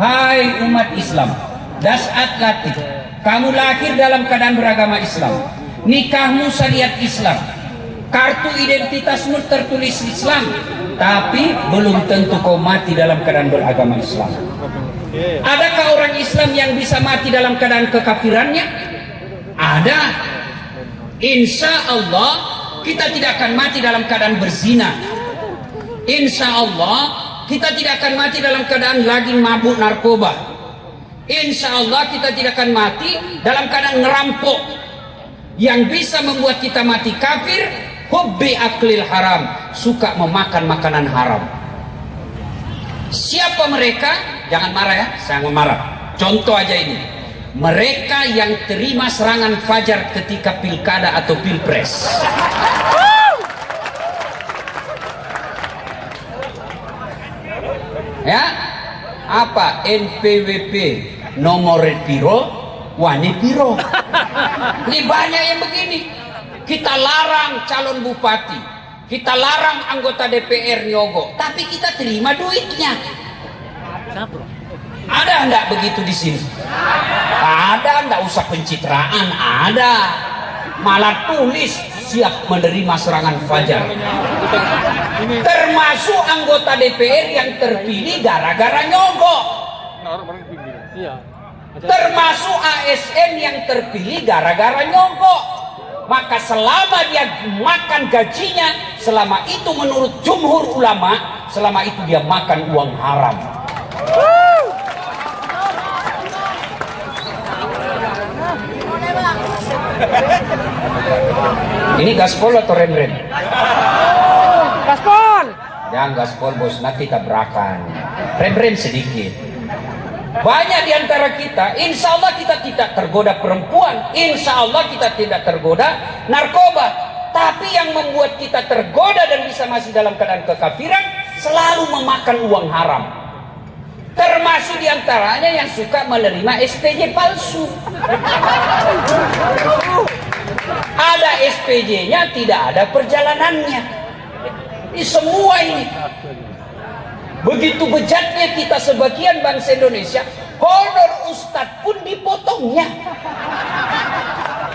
Hai umat Islam, das'at latif, kamu lahir dalam keadaan beragama Islam, nikahmu syariat Islam, kartu identitasmu tertulis Islam, tapi belum tentu kau mati dalam keadaan beragama Islam. Adakah orang Islam yang bisa mati dalam keadaan kekafirannya? Ada. Insya Allah kita tidak akan mati dalam keadaan berzina. Insya Allah kita tidak akan mati dalam keadaan lagi mabuk narkoba. Insya Allah kita tidak akan mati dalam keadaan ngerampok. Yang bisa membuat kita mati kafir, hubbi aklil haram, suka memakan makanan haram. Siapa mereka? Jangan marah ya, saya mau marah. Contoh aja ini, mereka yang terima serangan fajar ketika pilkada atau pilpres. Ya, apa NPWP nomor piro, wani piro. Ini banyak yang begini. Kita larang calon bupati, kita larang anggota DPR nyogok, tapi kita terima duitnya. Ada enggak begitu di sini? Ada, enggak usah pencitraan, ada. Malah tulis siap menerima serangan fajar. Termasuk anggota DPR yang terpilih gara-gara nyogok. Termasuk ASN yang terpilih gara-gara nyogok. Maka selama dia makan gajinya, selama itu menurut jumhur ulama, selama itu dia makan uang haram. Ini gaspol atau rem-rem? Gaspol. Jangan gaspol bos, nanti tabrakan. Rem-rem sedikit. Banyak di antara kita, insya Allah kita tidak tergoda perempuan, insya Allah kita tidak tergoda narkoba. Tapi yang membuat kita tergoda dan bisa masih dalam keadaan kekafiran, selalu memakan uang haram. Termasuk di antaranya yang suka menerima SPJ palsu. Ada SPJ-nya, tidak ada perjalanannya. Ini semua ini. Begitu bejatnya kita sebagian bangsa Indonesia, honor ustadz pun dipotongnya.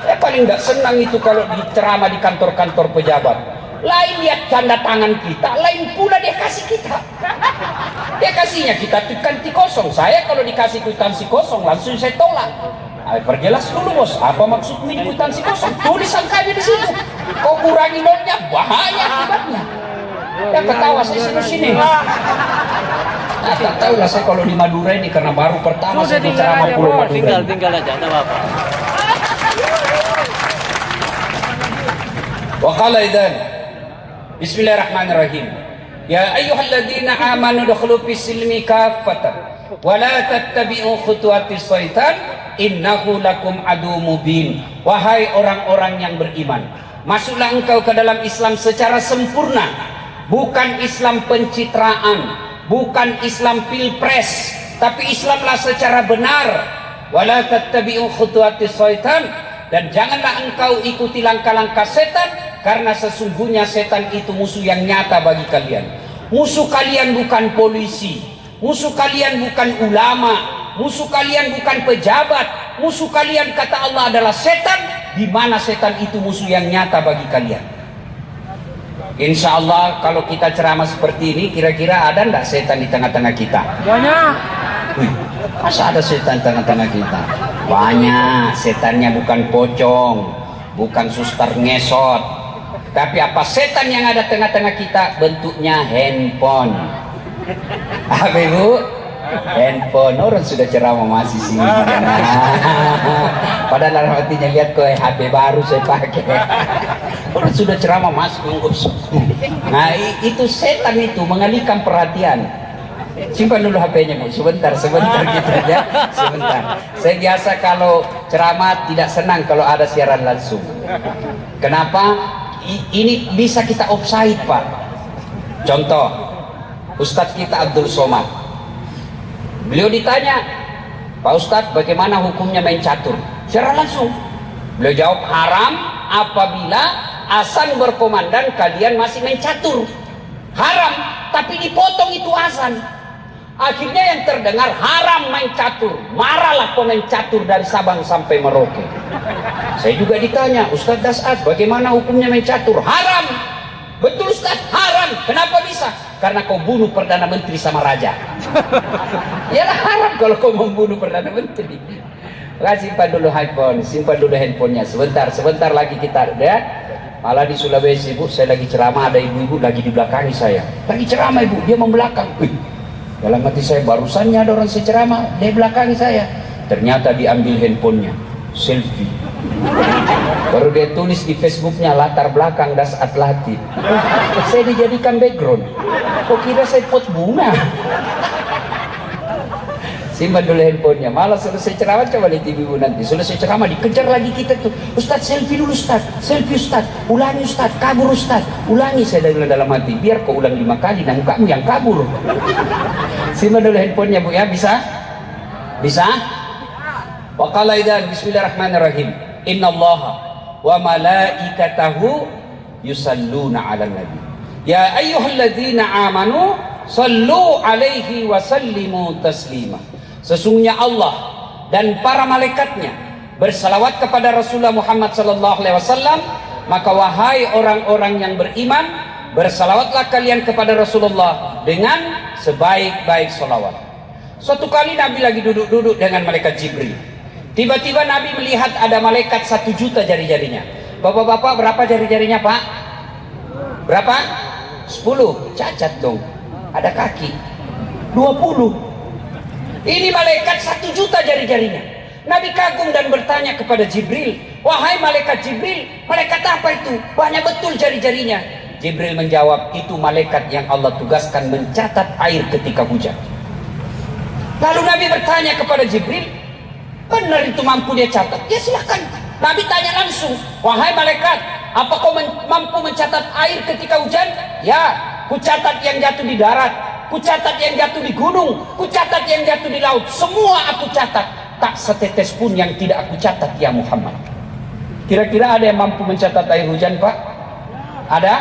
Saya paling nggak senang itu kalau diceramah di kantor-kantor pejabat. Lain lihat tanda tangan kita, lain pula dia kasih kita. Dia kasihnya kita kwitansi kosong. Saya kalau dikasih kwitansi kosong langsung saya tolak. Perjelas dulu bos, apa maksud kwitansi kosong? Tulis angkanya di situ. Kau kurangi nolnya, bahaya akibatnya. Ya ketawa saya sini. Nah, tak tahu lah saya kalau di Madura ini karena baru pertama saya bicara sama Pulau Madura. Tinggal aja, tak apa-apa. Wa qala idzan Bismillahirrahmanirrahim. Ya ayyuhalladzina amanu dukhulu fis-silmi kaffatan wa la tattabi'u khutuwatis syaitan innahu lakum adu mubin. Wahai orang-orang yang beriman, masuklah engkau ke dalam Islam secara sempurna, bukan Islam pencitraan, bukan Islam pilpres, tapi Islamlah secara benar. Wa la tattabi'u khutuwatis syaitan, dan janganlah engkau ikuti langkah-langkah setan, karena sesungguhnya setan itu musuh yang nyata bagi kalian. Musuh kalian bukan polisi, musuh kalian bukan ulama, musuh kalian bukan pejabat, musuh kalian kata Allah adalah setan, di mana setan itu musuh yang nyata bagi kalian. Insya Allah kalau kita ceramah seperti ini, kira-kira ada enggak setan di tengah-tengah kita? Banyak. Wih, masa ada setan di tengah-tengah kita? Banyak. Setannya bukan pocong, bukan suster ngesot, tapi apa setan yang ada tengah-tengah kita? Bentuknya handphone. Apa ibu? Handphone. Orang sudah ceramah masih sini. Padahal dalam hatinya lihat kok HP baru saya pakai. Orang sudah ceramah masuk. Nah itu setan itu mengalihkan perhatian. Simpan dulu HP-nya bu, sebentar gitu ya, sebentar. Saya biasa kalau ceramah tidak senang kalau ada siaran langsung. Kenapa? Ini bisa kita offside pak. Contoh, Ustadz kita Abdul Somad, beliau ditanya, Pak Ustadz bagaimana hukumnya main catur? Secara langsung beliau jawab haram apabila azan berkomandan kalian masih main catur. Haram, tapi dipotong itu azan. Akhirnya yang terdengar haram main catur. Marahlah pemain catur dari Sabang sampai Merauke. Saya juga ditanya, Ustaz Das'ad, bagaimana hukumnya main catur? Haram. Betul Ustaz, haram. Kenapa bisa? Karena kau bunuh Perdana Menteri sama Raja. Yalah haram kalau kau membunuh Perdana Menteri. Simpan dulu handphone, simpan dulu handphonenya. Sebentar lagi kita ada. Malah di Sulawesi, Bu, saya lagi ceramah, ada ibu-ibu lagi di belakangi saya. Lagi ceramah, Ibu, dia membelakang. Dalam hati saya, barusannya ada orang ceramah, dia belakangi saya. Ternyata diambil handphonenya, selfie. Baru dia tulis di Facebooknya, latar belakang Das'ad Latif. Saya dijadikan background. Kok kira saya pot bunga? Simpan dulu handphonenya. Malah selesai ceramah, coba lihat ibu nanti. Selesai ceramah dikejar lagi kita tuh. Ustaz selfie dulu Ustaz. Selfie Ustaz. Ulangi Ustaz. Kabur Ustaz. Ulangi, saya dalam hati. Biar kau ulang 5 kali dan kamu yang kabur. Simpan dulu handphonenya Bu ya. Bisa? Bisa? Wa qala idzan bismillahirrahmanirrahim. Innallaha wa malaikatahu yusalluna 'alan nabi. Ya ayyuhalladzina amanu sallu 'alaihi wa sallimu taslima. Sesungguhnya Allah dan para malaikatnya bersalawat kepada Rasulullah Muhammad sallallahu alaihi wasallam, maka wahai orang-orang yang beriman, bersalawatlah kalian kepada Rasulullah dengan sebaik-baik salawat. Suatu kali Nabi lagi duduk-duduk dengan malaikat Jibril. Tiba-tiba Nabi melihat ada malaikat 1 juta jari-jarinya. Bapak-bapak, berapa jari-jarinya Pak? Berapa? 10. Cacat dong. Ada kaki 20. Ini malaikat 1 juta jari-jarinya. Nabi kagum dan bertanya kepada Jibril, wahai malaikat Jibril, malaikat apa itu? Banyak betul jari-jarinya. Jibril menjawab, itu malaikat yang Allah tugaskan mencatat air ketika hujan. Lalu Nabi bertanya kepada Jibril, benar itu mampu dia catat? Ya silakan. Nabi tanya langsung, wahai malaikat, apa kau mampu mencatat air ketika hujan? Ya, ku catat yang jatuh di darat, ku catat yang jatuh di gunung, ku catat yang jatuh di laut. Semua aku catat, tak setetes pun yang tidak aku catat ya Muhammad. Kira-kira ada yang mampu mencatat air hujan Pak? Ada?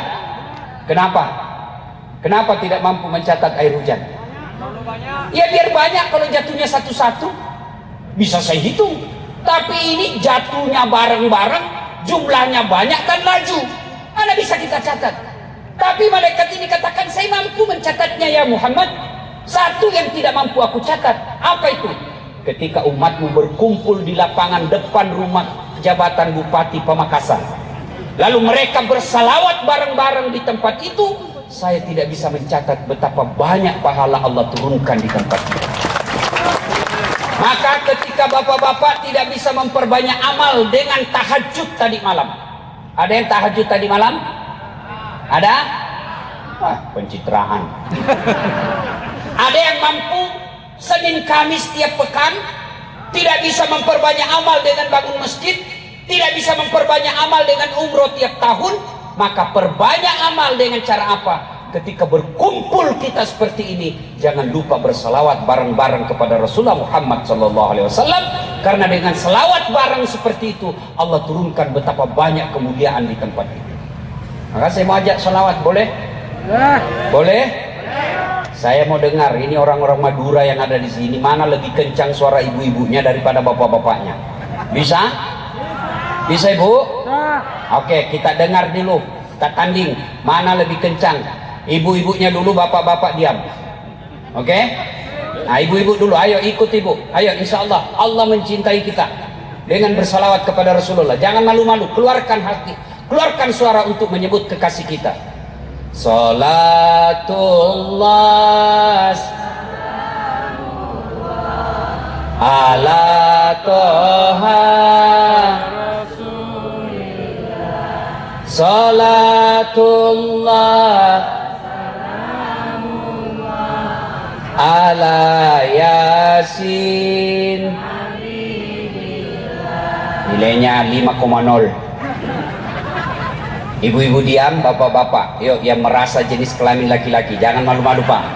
Kenapa? Kenapa tidak mampu mencatat air hujan? Ya biar banyak, kalau jatuhnya satu-satu bisa saya hitung. Tapi ini jatuhnya bareng-bareng, jumlahnya banyak dan laju, mana bisa kita catat? Tapi malaikat ini katakan, saya mampu mencatatnya ya Muhammad. Satu yang tidak mampu aku catat, apa itu? Ketika umatmu berkumpul di lapangan depan rumah jabatan Bupati Pamekasan, lalu mereka bersalawat bareng-bareng di tempat itu, saya tidak bisa mencatat betapa banyak pahala Allah turunkan di tempat itu. Maka ketika bapak-bapak tidak bisa memperbanyak amal dengan tahajud tadi malam. Ada yang tahajud tadi malam? Ada? Wah, pencitraan. Ada yang mampu Senin Kamis tiap pekan, tidak bisa memperbanyak amal dengan bangun masjid, tidak bisa memperbanyak amal dengan umroh tiap tahun, maka perbanyak amal dengan cara apa? Ketika berkumpul kita seperti ini, jangan lupa bersalawat bareng-bareng kepada Rasulullah Muhammad SAW, karena dengan salawat bareng seperti itu Allah turunkan betapa banyak kemuliaan di tempat itu. Maka saya mau ajak salawat, boleh? Boleh? Saya mau dengar ini orang-orang Madura yang ada di sini, mana lebih kencang suara ibu-ibunya daripada bapak-bapaknya? Bisa? Bisa Ibu? Oke, kita dengar dulu, kita tanding mana lebih kencang. Ibu-ibunya dulu, bapak-bapak diam. Oke? Nah, ibu-ibu dulu, ayo ikut Ibu. Ayo, insya Allah Allah mencintai kita dengan bersalawat kepada Rasulullah. Jangan malu-malu, keluarkan hati, keluarkan suara untuk menyebut kekasih kita. Salatullah ala toha salatullah ala yasin. Nilainya 5,0. Ibu-ibu diam, bapak-bapak yuk yang merasa jenis kelamin laki-laki jangan malu-malu Pak,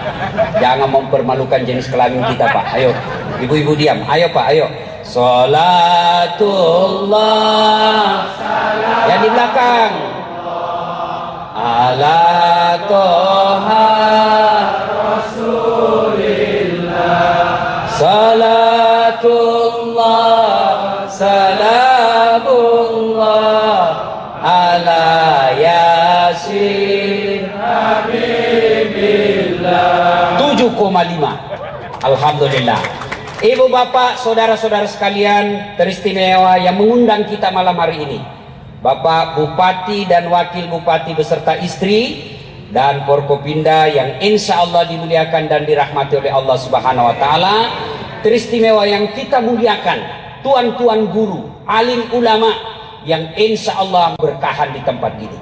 jangan mempermalukan jenis kelamin kita Pak. Ayo ibu-ibu diam, ayo Pak, ayo. Salatullah yang di belakang ala toha Rasulillah Salamullah ala Yasin Habibillah. 7,5. Alhamdulillah. Ibu bapak, saudara-saudara sekalian teristimewa yang mengundang kita malam hari ini, Bapak Bupati dan Wakil Bupati beserta istri dan Forkopimda yang insya Allah dimuliakan dan dirahmati oleh Allah Subhanahu Wa Taala. Teristimewa yang kita muliakan, tuan-tuan guru, alim ulama yang insya Allah berkahan di tempat ini.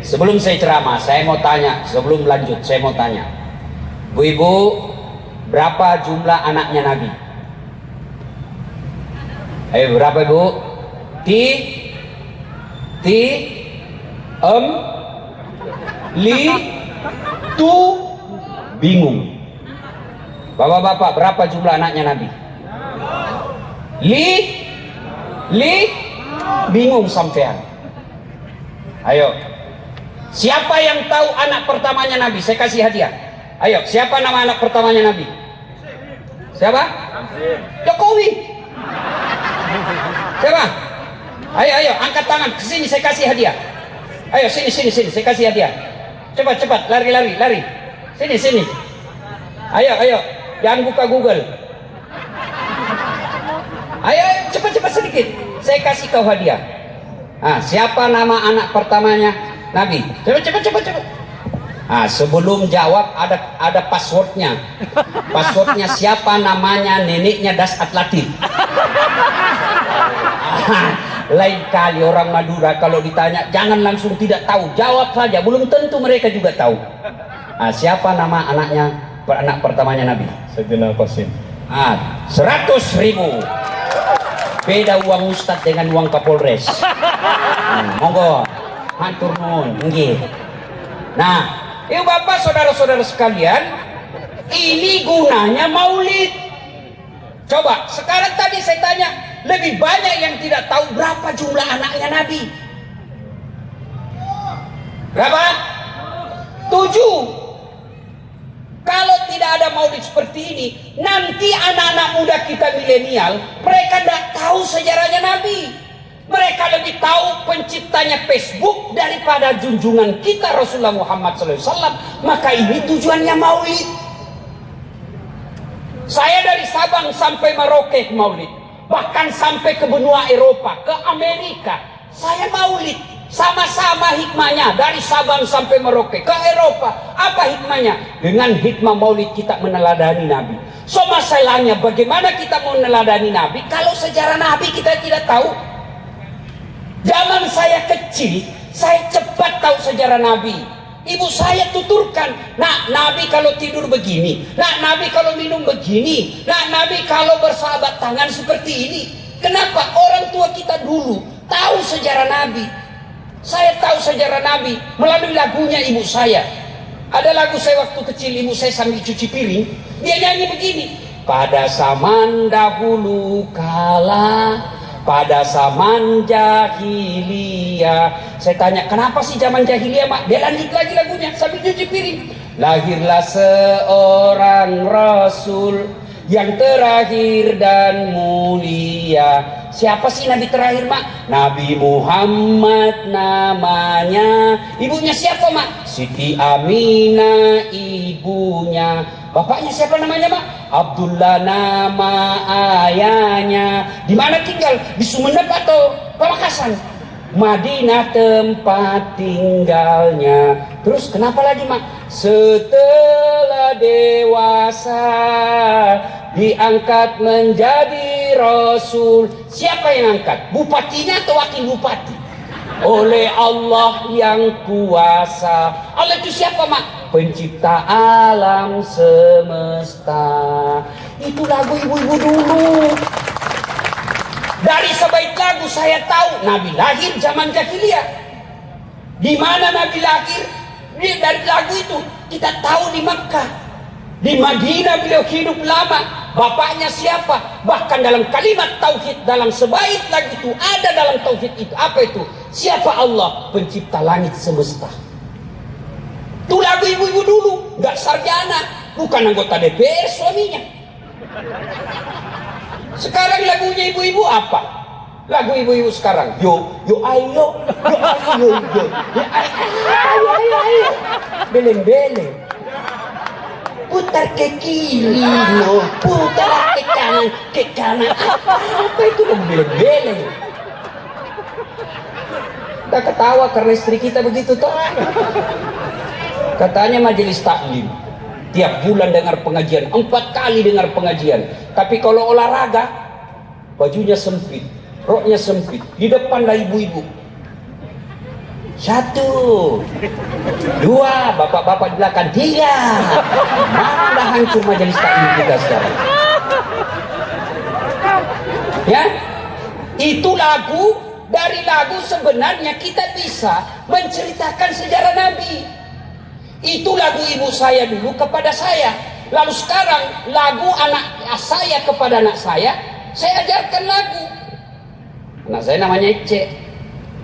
Sebelum saya ceramah, saya mau tanya, sebelum lanjut saya mau tanya, Bu Ibu, berapa jumlah anaknya Nabi? Ayo berapa Ibu? Bingung. Bapak-bapak, berapa jumlah anaknya Nabi? Bingung sampean. Ayo, siapa yang tahu anak pertamanya Nabi? Saya kasih hadiah. Ayo, siapa nama anak pertamanya Nabi? Siapa? Jokowi. Siapa? Ayo, angkat tangan. Kesini saya kasih hadiah. Ayo, sini, saya kasih hadiah. Cepat, lari. Sini. Ayo, jangan buka Google. Ayo, cepat sedikit. Saya kasih kau hadiah. Nah, siapa nama anak pertamanya Nabi? Cepat. Nah, sebelum jawab ada passwordnya. Passwordnya siapa namanya neneknya Dasat Latif. Lain kali orang Madura kalau ditanya jangan langsung tidak tahu, jawab saja. Belum tentu mereka juga tahu. Nah, siapa nama anak pertamanya Nabi? Sayyidina Qasim. 100.000. Beda uang Ustadz dengan uang Kapolres. Monggo, matur nuwun, nggih. Nah, ibu bapak, saudara-saudara sekalian, ini gunanya maulid. Coba, sekarang tadi saya tanya, lebih banyak yang tidak tahu berapa jumlah anaknya Nabi. Berapa? 7. Kalau tidak ada maulid seperti ini, nanti anak-anak muda kita milenial, mereka tidak tahu sejarahnya Nabi. Mereka lebih tahu penciptanya Facebook daripada junjungan kita Rasulullah Muhammad SAW. Maka ini tujuannya maulid. Saya dari Sabang sampai Merauke maulid, bahkan sampai ke benua Eropa, ke Amerika, saya maulid. Sama-sama hikmahnya, dari Sabang sampai Merauke ke Eropa. Apa hikmahnya? Dengan hikmah maulid kita meneladani Nabi. So masalahnya bagaimana kita mau meneladani Nabi kalau sejarah Nabi kita tidak tahu? Zaman saya kecil, saya cepat tahu sejarah Nabi. Ibu saya tuturkan, nah Nabi kalau tidur begini, nah Nabi kalau minum begini, nah Nabi kalau bersahabat tangan seperti ini. Kenapa? Orang tua kita dulu tahu sejarah Nabi. Saya tahu sejarah Nabi melalui lagunya ibu saya. Ada lagu saya waktu kecil, ibu saya sambil cuci piring, dia nyanyi begini. Pada zaman dahulu kala, pada zaman jahiliyah. Saya tanya, kenapa sih zaman jahiliyah, Mak? Dia lanjut lagi lagunya sambil cuci piring. Lahirlah seorang Rasul yang terakhir dan mulia. Siapa sih Nabi terakhir, Mak? Nabi Muhammad namanya. Ibunya siapa, Mak? Siti Aminah ibunya. Bapaknya siapa namanya, Mak? Abdullah nama ayahnya. Di mana tinggal? Di Sumeneb atau Pamekasan? Madinah tempat tinggalnya. Terus kenapa lagi, Mak? Setelah dewasa diangkat menjadi Rasul. Siapa yang angkat? Bupatinya atau wakil bupati? Oleh Allah yang kuasa. Allah itu siapa, Mak? Pencipta alam semesta. Itu lagu ibu-ibu dulu. Dari sebaik lagu saya tahu Nabi lahir zaman jahiliyah. Di mana Nabi lahir? Dari lagu itu kita tahu di Makkah. Di Madinah beliau hidup lama. Bapaknya siapa? Bahkan dalam kalimat tauhid, dalam sebaik lagu itu ada dalam tauhid itu. Apa itu? Siapa Allah? Pencipta langit semesta. Itu lagu ibu-ibu dulu. Gak sarjana, bukan anggota DPR suaminya. Sekarang lagunya ibu-ibu apa? Lagu ibu-ibu sekarang, yo ayo, ayo, beleng-beleng. Putar ke kiri, no, putar ke kanan. Apa itu beleng-beleng? Kita ketawa karena istri kita begitu toh. Katanya majelis taklim tiap bulan dengar pengajian, 4 kali dengar pengajian. Tapi kalau olahraga, bajunya sempit, roknya sempit, di depan lah ibu-ibu. 1, 2, bapak-bapak di belakang, 3. Mana hancur majelis taklim kita sekarang? Ya, itu lagu. Dari lagu sebenarnya kita bisa menceritakan sejarah Nabi. Itu lagu ibu saya dulu kepada saya. Lalu sekarang lagu anak saya kepada anak saya ajarkan lagu. Anak saya namanya Ece.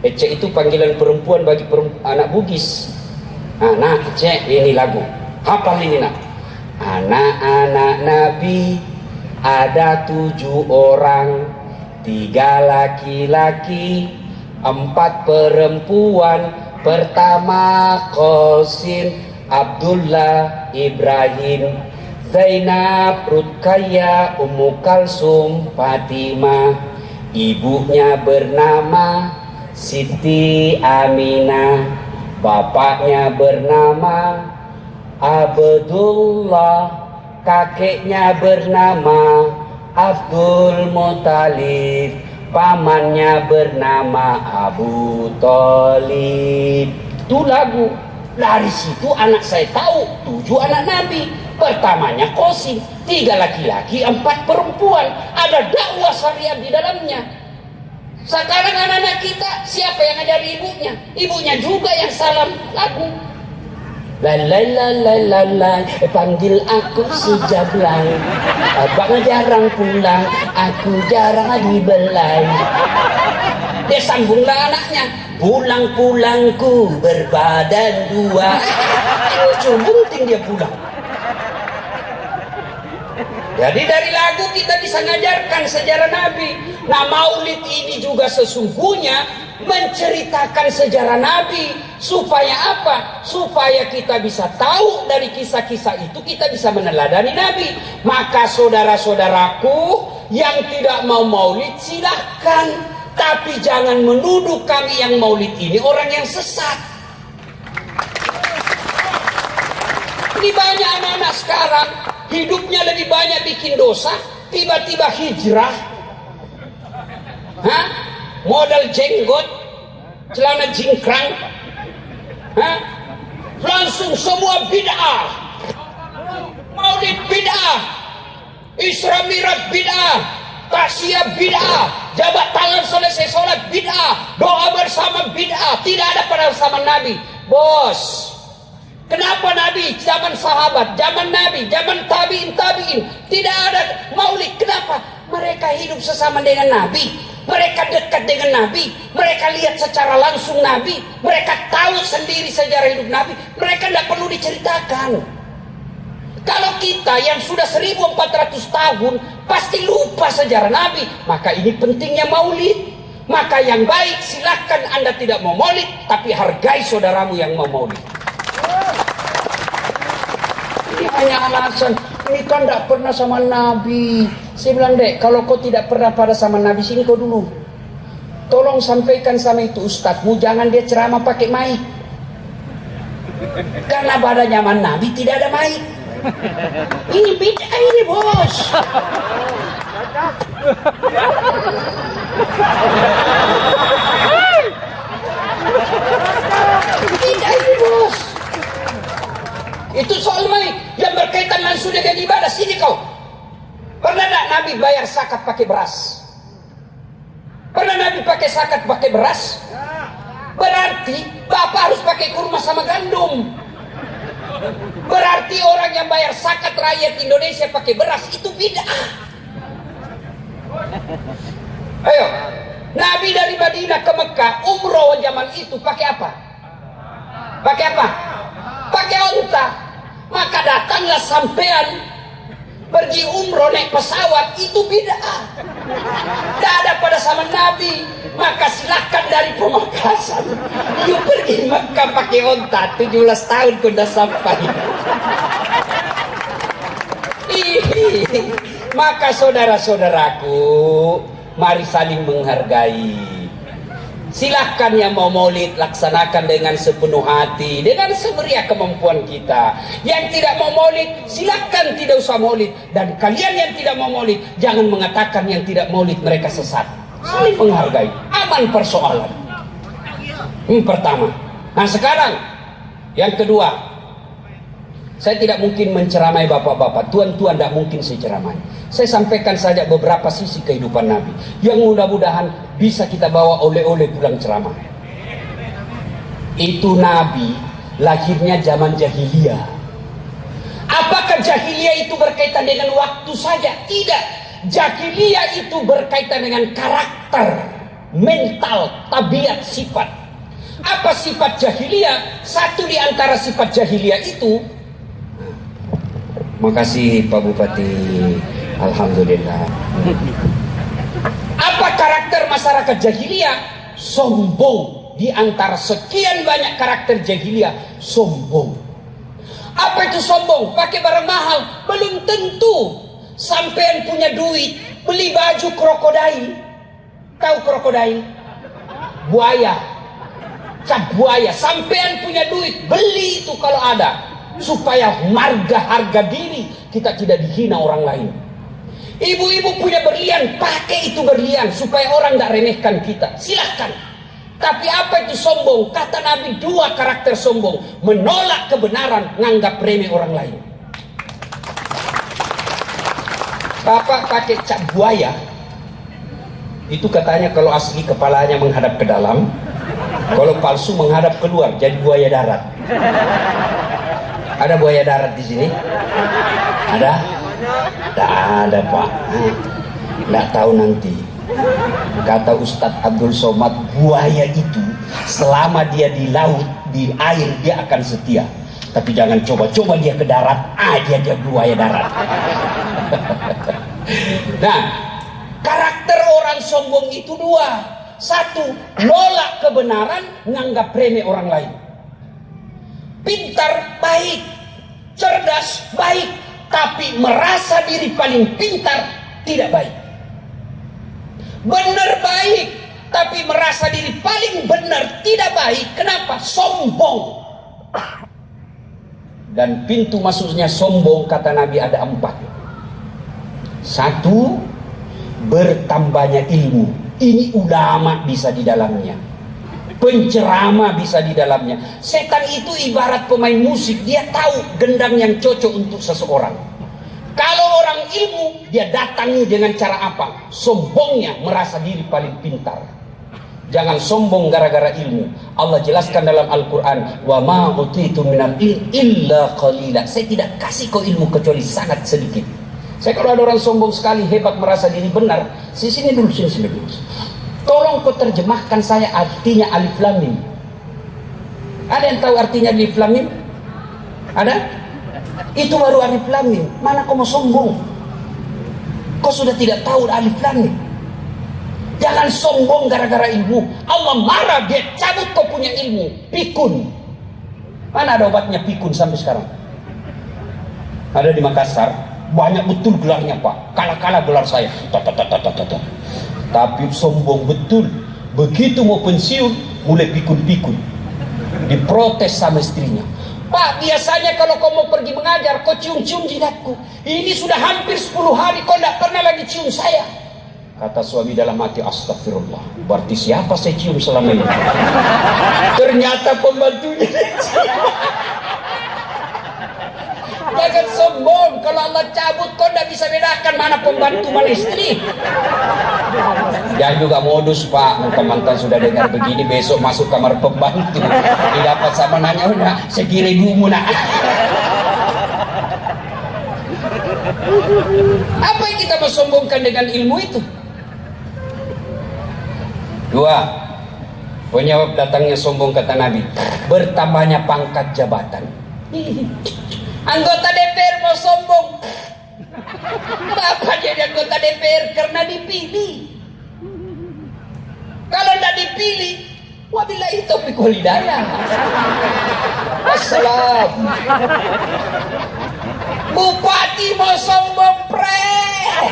Ece itu panggilan perempuan bagi anak Bugis. Nah, Ece, ini lagu. Hafal ini nak. Anak-anak Nabi ada 7 orang. 3 laki-laki, 4 perempuan. Pertama Qasim, Abdullah, Ibrahim, Zainab, Ruqayyah, Ummu Kalsum, Fatimah. Ibunya bernama Siti Aminah, bapaknya bernama Abdullah, kakeknya bernama Abdul Muthalib, pamannya bernama Abu Thalib. Itu lagu. Dari situ anak saya tahu 7 anak Nabi. Pertamanya Qasim, 3 laki-laki, 4 perempuan. Ada dakwah syariat di dalamnya. Sekarang anak-anak kita siapa yang ngajari ibunya? Ibunya juga yang salam lagu. Lalai, panggil aku si Jablay. Abang jarang pulang, aku jarang dibelai. Dia sambunglah anaknya. Pulang-pulangku berbadan 2. Lucu bunting dia pulang. Jadi dari lagu kita bisa ngajarkan sejarah Nabi. Nah, maulid ini juga sesungguhnya menceritakan sejarah Nabi. Supaya apa? Supaya kita bisa tahu dari kisah-kisah itu, kita bisa meneladani Nabi. Maka saudara-saudaraku yang tidak mau maulid silahkan, tapi jangan menuduh kami yang maulid ini orang yang sesat. Ini banyak anak-anak sekarang hidupnya lebih banyak bikin dosa, tiba-tiba hijrah, modal jenggot, celana jingkrang, langsung semua bid'ah. Maulid bid'ah, Isra Mi'raj bid'ah, taksiyah bid'ah, jabat tangan selesai sholat bid'ah, doa bersama bid'ah. Tidak ada pada zaman Nabi. Bos, kenapa Nabi, zaman sahabat, zaman Nabi, zaman tabi'in tidak ada maulid? Kenapa? Mereka hidup sesama dengan Nabi. Mereka dekat dengan Nabi, mereka lihat secara langsung Nabi, mereka tahu sendiri sejarah hidup Nabi, mereka tidak perlu diceritakan. Kalau kita yang sudah 1400 tahun pasti lupa sejarah Nabi, maka ini pentingnya maulid. Maka yang baik silahkan Anda tidak mau maulid, tapi hargai saudaramu yang mau maulid. Ini hanya alasan, ini kan tidak pernah sama Nabi. Saya bilang, dek, kalau kau tidak pernah pada sama Nabi, sini kau dulu. Tolong sampaikan sama itu ustadzmu, jangan dia ceramah pakai mic. Karena pada zaman Nabi tidak ada mic. Ini bid'ah ini, bos. Bid'ah ini, bos. Itu soal mic yang berkaitan langsung dengan ibadah. Sini kau. Pernah tak Nabi bayar zakat pakai beras? Pernah Nabi pakai zakat pakai beras? Berarti Bapak harus pakai kurma sama gandum. Berarti orang yang bayar zakat rakyat Indonesia pakai beras itu bid'ah. Ayo, Nabi dari Madinah ke Mekah umroh zaman itu pakai apa? Pakai apa? Pakai unta. Maka datanglah sampean Pergi umroh naik pesawat itu bid'ah. Tidak ada pada zaman Nabi. Maka silakan dari Pemakasan. You pergi Makkah pakai onta. 17 tahun kau dah sampai. Maka saudara-saudaraku, mari saling menghargai. Silahkan yang mau maulid laksanakan dengan sepenuh hati, dengan semeriah kemampuan kita. Yang tidak mau maulid silahkan tidak usah maulid. Dan kalian yang tidak mau maulid jangan mengatakan yang tidak maulid mereka sesat. Saling menghargai, aman persoalan. Pertama. Nah sekarang yang kedua, saya tidak mungkin menceramai bapak-bapak, tuan-tuan tidak mungkin saya ceramai. Saya sampaikan saja beberapa sisi kehidupan Nabi yang mudah-mudahan bisa kita bawa oleh-oleh pulang ceramah. Itu Nabi lahirnya zaman jahiliyah. Apakah jahiliyah itu berkaitan dengan waktu saja? Tidak. Jahiliyah itu berkaitan dengan karakter, mental, tabiat, sifat. Apa sifat jahiliyah? Satu di antara sifat jahiliyah itu, makasih Pak Bupati, alhamdulillah. Apa karakter masyarakat jahiliyah? Sombong. Di antara sekian banyak karakter jahiliyah, sombong. Apa itu sombong? Pakai barang mahal? Belum tentu. Sampean punya duit, beli baju krokodil. Tahu krokodil? Buaya. Cap buaya. Sampean punya duit, beli itu kalau ada. Supaya marga harga diri kita tidak dihina orang lain. Ibu-ibu punya berlian, pakai itu berlian supaya orang tidak remehkan kita. Silahkan. Tapi apa itu sombong? Kata Nabi, dua karakter sombong: menolak kebenaran, nganggap remeh orang lain. Bapak pakai cap buaya, itu katanya kalau asli kepalanya menghadap ke dalam, kalau palsu menghadap keluar, jadi buaya darat. Ada buaya darat di sini? Ada? Tidak ada Pak. Tidak tahu nanti. Kata Ustadz Abdul Somad, buaya itu selama dia di laut, di air dia akan setia. Tapi jangan coba-coba dia ke darat, dia buaya darat. Nah, karakter orang sombong itu dua. Satu, nolak kebenaran, nganggap remeh orang lain. Pintar, baik. Cerdas, baik. Tapi merasa diri paling pintar, tidak baik. Benar, baik. Tapi merasa diri paling benar, tidak baik. Kenapa? Sombong. Dan pintu masuknya sombong, kata Nabi, ada 4. Satu, bertambahnya ilmu. Ini ulama bisa di dalamnya. Penceramah bisa di dalamnya. Setan itu ibarat pemain musik, dia tahu gendang yang cocok untuk seseorang. Kalau orang ilmu, dia datangi dengan cara apa? Sombongnya, merasa diri paling pintar. Jangan sombong gara-gara ilmu. Allah jelaskan dalam Al-Quran, wa ma utitu minal ilmi illa qalila. Saya tidak kasih kau ilmu kecuali sangat sedikit. Saya kalau ada orang sombong sekali, hebat, merasa diri benar, sini dulu. Tolong kau terjemahkan saya artinya alif lam mim. Ada yang tahu artinya alif lam mim? Ada? Itu baru alif lam mim. Mana kau mau sombong? Kau sudah tidak tahu alif lam mim. Jangan sombong gara-gara ilmu. Allah marah, dia cabut kau punya ilmu. Pikun. Mana ada obatnya pikun sampai sekarang? Ada di Makassar. Banyak betul gelarnya Pak. Kala-kala gelar saya. Tapi sombong betul. Begitu mau pensiun, mulai pikun-pikun. Diprotes sama istrinya. Pak, biasanya kalau kau mau pergi mengajar, kau cium-cium jidatku. Ini sudah hampir 10 hari, kau tidak pernah lagi cium saya. Kata suami dalam hati, astagfirullah. Berarti siapa saya cium selama ini? Ternyata pembantunya. Jangan sombong. Kalau Allah cabut, kau tidak bisa bedakan mana pembantu, mana istri. Jangan juga modus Pak. Mantan-mantan sudah dengar begini, besok masuk kamar pembantu, didapat sama nanya, udah sekira ibumu nak. Apa yang kita mau sombongkan dengan ilmu itu? 2, penyebab datangnya sombong, kata Nabi, bertambahnya pangkat jabatan. Anggota DPR mau sombong. Bapak jadi anggota DPR karena dipilih. Kalau tidak dipilih, wabillahi taufiq wal hidayah. Wassalam. Bupati mau sombong pre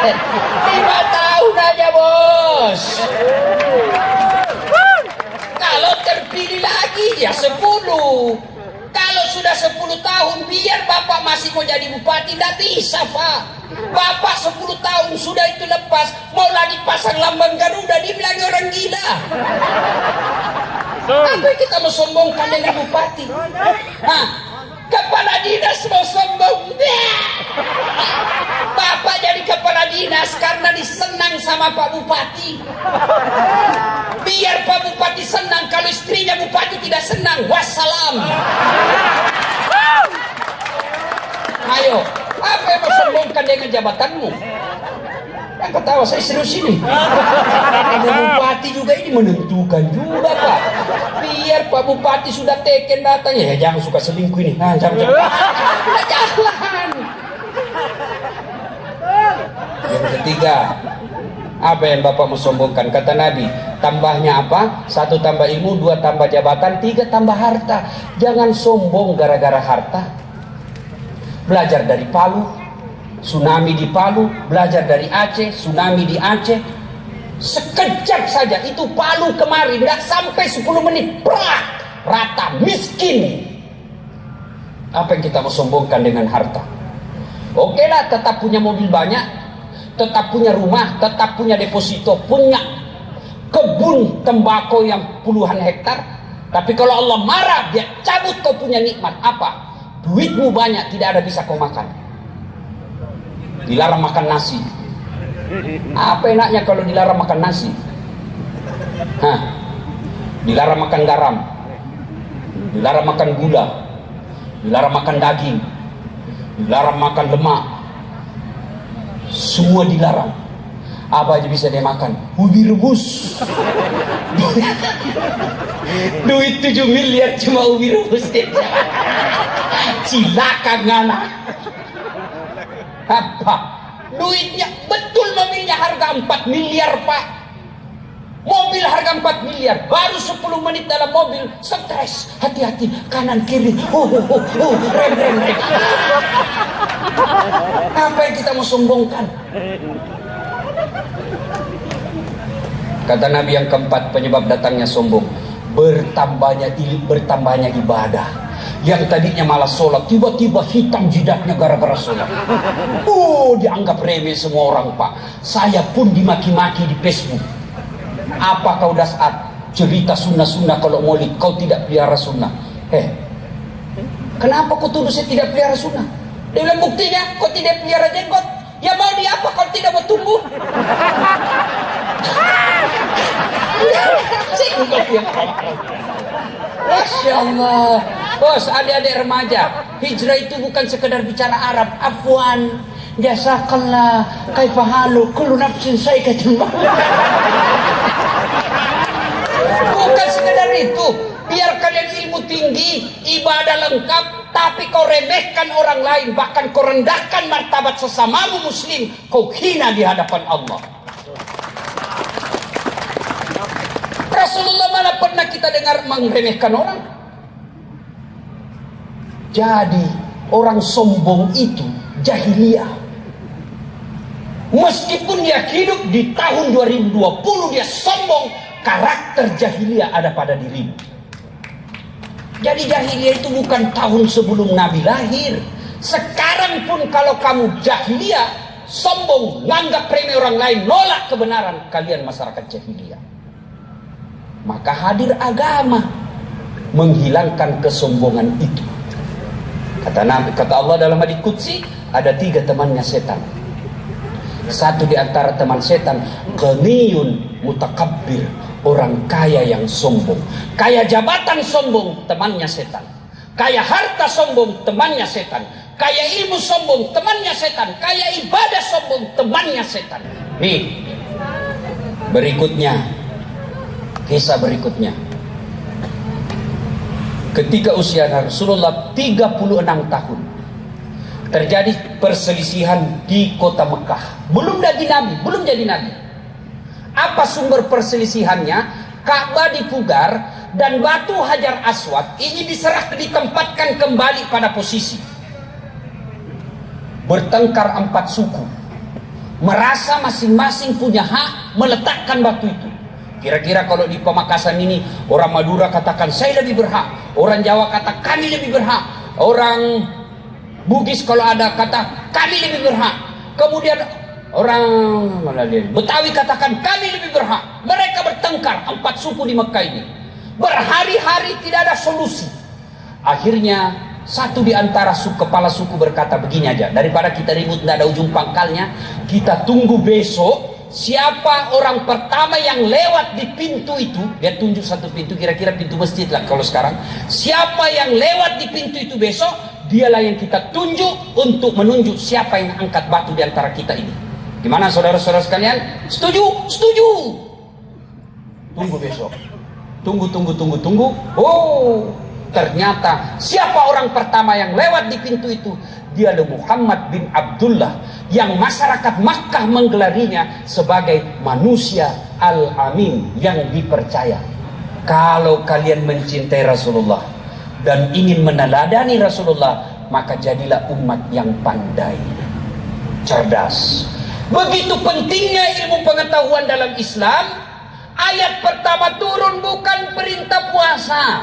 5 tahun aja bos. Kalau terpilih lagi ya 10. Kalau sudah 10 tahun biar bapak masih mau jadi bupati, tidak bisa pak. Bapak 10 tahun sudah itu lepas, mau lagi pasang lambang Garuda dibilang orang gila. Apa yang kita mau sombongkan dengan bupati? Nah, kepala dinas mau sombong. Bapak jadi kepala dinas karena disenang sama Pak Bupati. Biar Pak Bupati senang, kalau istrinya Bupati tidak senang, wassalam. Ayo, apa yang mau sombongkan dengan jabatanmu? Yang ketawa, saya serius ini. Ada Bupati juga ini menentukan juga Pak. Biar Pak Bupati sudah teken datanya, ya jangan suka selingkuh ini. Nah, jangan. Yang ketiga, apa yang Bapak mau sombongkan? Kata Nabi, tambahnya apa? 1 tambah ilmu, 2 tambah jabatan, 3 tambah harta. Jangan sombong gara-gara harta. Belajar dari Palu, tsunami di Palu, belajar dari Aceh, tsunami di Aceh. Sekejap saja itu Palu kemarin, tidak sampai 10 menit, prak, rata, miskin. Apa yang kita mau sombongkan dengan harta? Oke lah, tetap punya mobil banyak, tetap punya rumah, tetap punya deposito, punya kebun tembakau yang puluhan hektar. Tapi kalau Allah marah, dia cabut kau punya nikmat. Apa? Duitmu banyak, tidak ada bisa kau makan. Dilarang makan nasi. Apa enaknya kalau dilarang makan nasi? Hah? Dilarang makan garam, dilarang makan gula, dilarang makan daging, dilarang makan lemak. Semua dilarang. Apa aja bisa dia makan? Ubi rebus. Duit 7 miliar cuma ubi rebus dia. Cilaka ngana. Apa? Duitnya betul, mobilnya harga 4 miliar pak. Mobil harga 4 miliar, baru 10 menit dalam mobil stres, hati-hati kanan kiri, rem. Apa yang kita mau sombongkan? Kata Nabi yang keempat, penyebab datangnya sombong, bertambahnya ibadah. Yang tadinya malah sholat, tiba-tiba hitam jidatnya gara-gara sholat. Dianggap remeh semua orang pak. Saya pun dimaki-maki di Facebook. Apa kau dasar cerita sunnah-sunnah kalau maulid, kau tidak pelihara sunnah? Kenapa kau tuduh saya tidak pelihara sunnah? Dia bilang buktinya kau tidak pelihara jenggot. Ya mau di apa kalau tidak mau tumbuh? Jenggot yang Masya Allah. Bos, adik-adik remaja, hijrah itu bukan sekedar bicara Arab. Afwan, jazakallah, kaifahalu, kullu nafsin sa'iqatul maut. Bukan sekedar itu. Biar kalian ilmu tinggi, ibadah lengkap, tapi kau remehkan orang lain, bahkan kau rendahkan martabat sesamamu muslim, kau hina di hadapan Allah. Rasulullah mana pernah kita dengar meremehkan orang? Jadi orang sombong itu jahiliyah. Meskipun dia hidup di tahun 2020, dia sombong, karakter jahiliyah ada pada dirimu. Jadi jahiliyah itu bukan tahun sebelum Nabi lahir. Sekarang pun kalau kamu jahiliyah, sombong, nganggap remeh orang lain, nolak kebenaran, kalian masyarakat jahiliyah. Maka hadir agama menghilangkan kesombongan itu. Kata Allah dalam hadits qudsi, ada 3 temannya setan. Satu di antara teman setan, ghaniyun mutakabbir, orang kaya yang sombong. Kaya jabatan sombong, temannya setan. Kaya harta sombong, temannya setan. Kaya ilmu sombong, temannya setan. Kaya ibadah sombong, temannya setan. Nih, berikutnya, kisah berikutnya. Ketika usia Rasulullah 36 tahun, terjadi perselisihan di kota Mekah. Belum jadi nabi, belum jadi nabi. Apa sumber perselisihannya? Ka'bah dipugar dan batu Hajar Aswad ini ditempatkan kembali pada posisi. Bertengkar 4 suku, merasa masing-masing punya hak meletakkan batu itu. Kira-kira kalau di Pamekasan ini, orang Madura katakan saya lebih berhak, orang Jawa kata kami lebih berhak, orang Bugis kalau ada kata kami lebih berhak, kemudian orang Betawi katakan kami lebih berhak. Mereka bertengkar 4 suku di Mekah ini, berhari-hari tidak ada solusi. Akhirnya satu di antara kepala suku berkata, begini aja, daripada kita ribut tidak ada ujung pangkalnya, kita tunggu besok. Siapa orang pertama yang lewat di pintu itu, dia tunjuk satu pintu, kira-kira pintu masjid lah kalau sekarang. Siapa yang lewat di pintu itu besok, dialah yang kita tunjuk untuk menunjuk siapa yang angkat batu di antara kita ini. Gimana saudara-saudara sekalian? Setuju? Setuju. Tunggu besok. Tunggu. Oh, ternyata siapa orang pertama yang lewat di pintu itu? Dia adalah Muhammad bin Abdullah, yang masyarakat Makkah menggelarinya sebagai manusia al-amin, yang dipercaya. Kalau kalian mencintai Rasulullah dan ingin meneladani Rasulullah, maka jadilah umat yang pandai, cerdas. Begitu pentingnya ilmu pengetahuan dalam Islam. Ayat pertama turun bukan perintah puasa,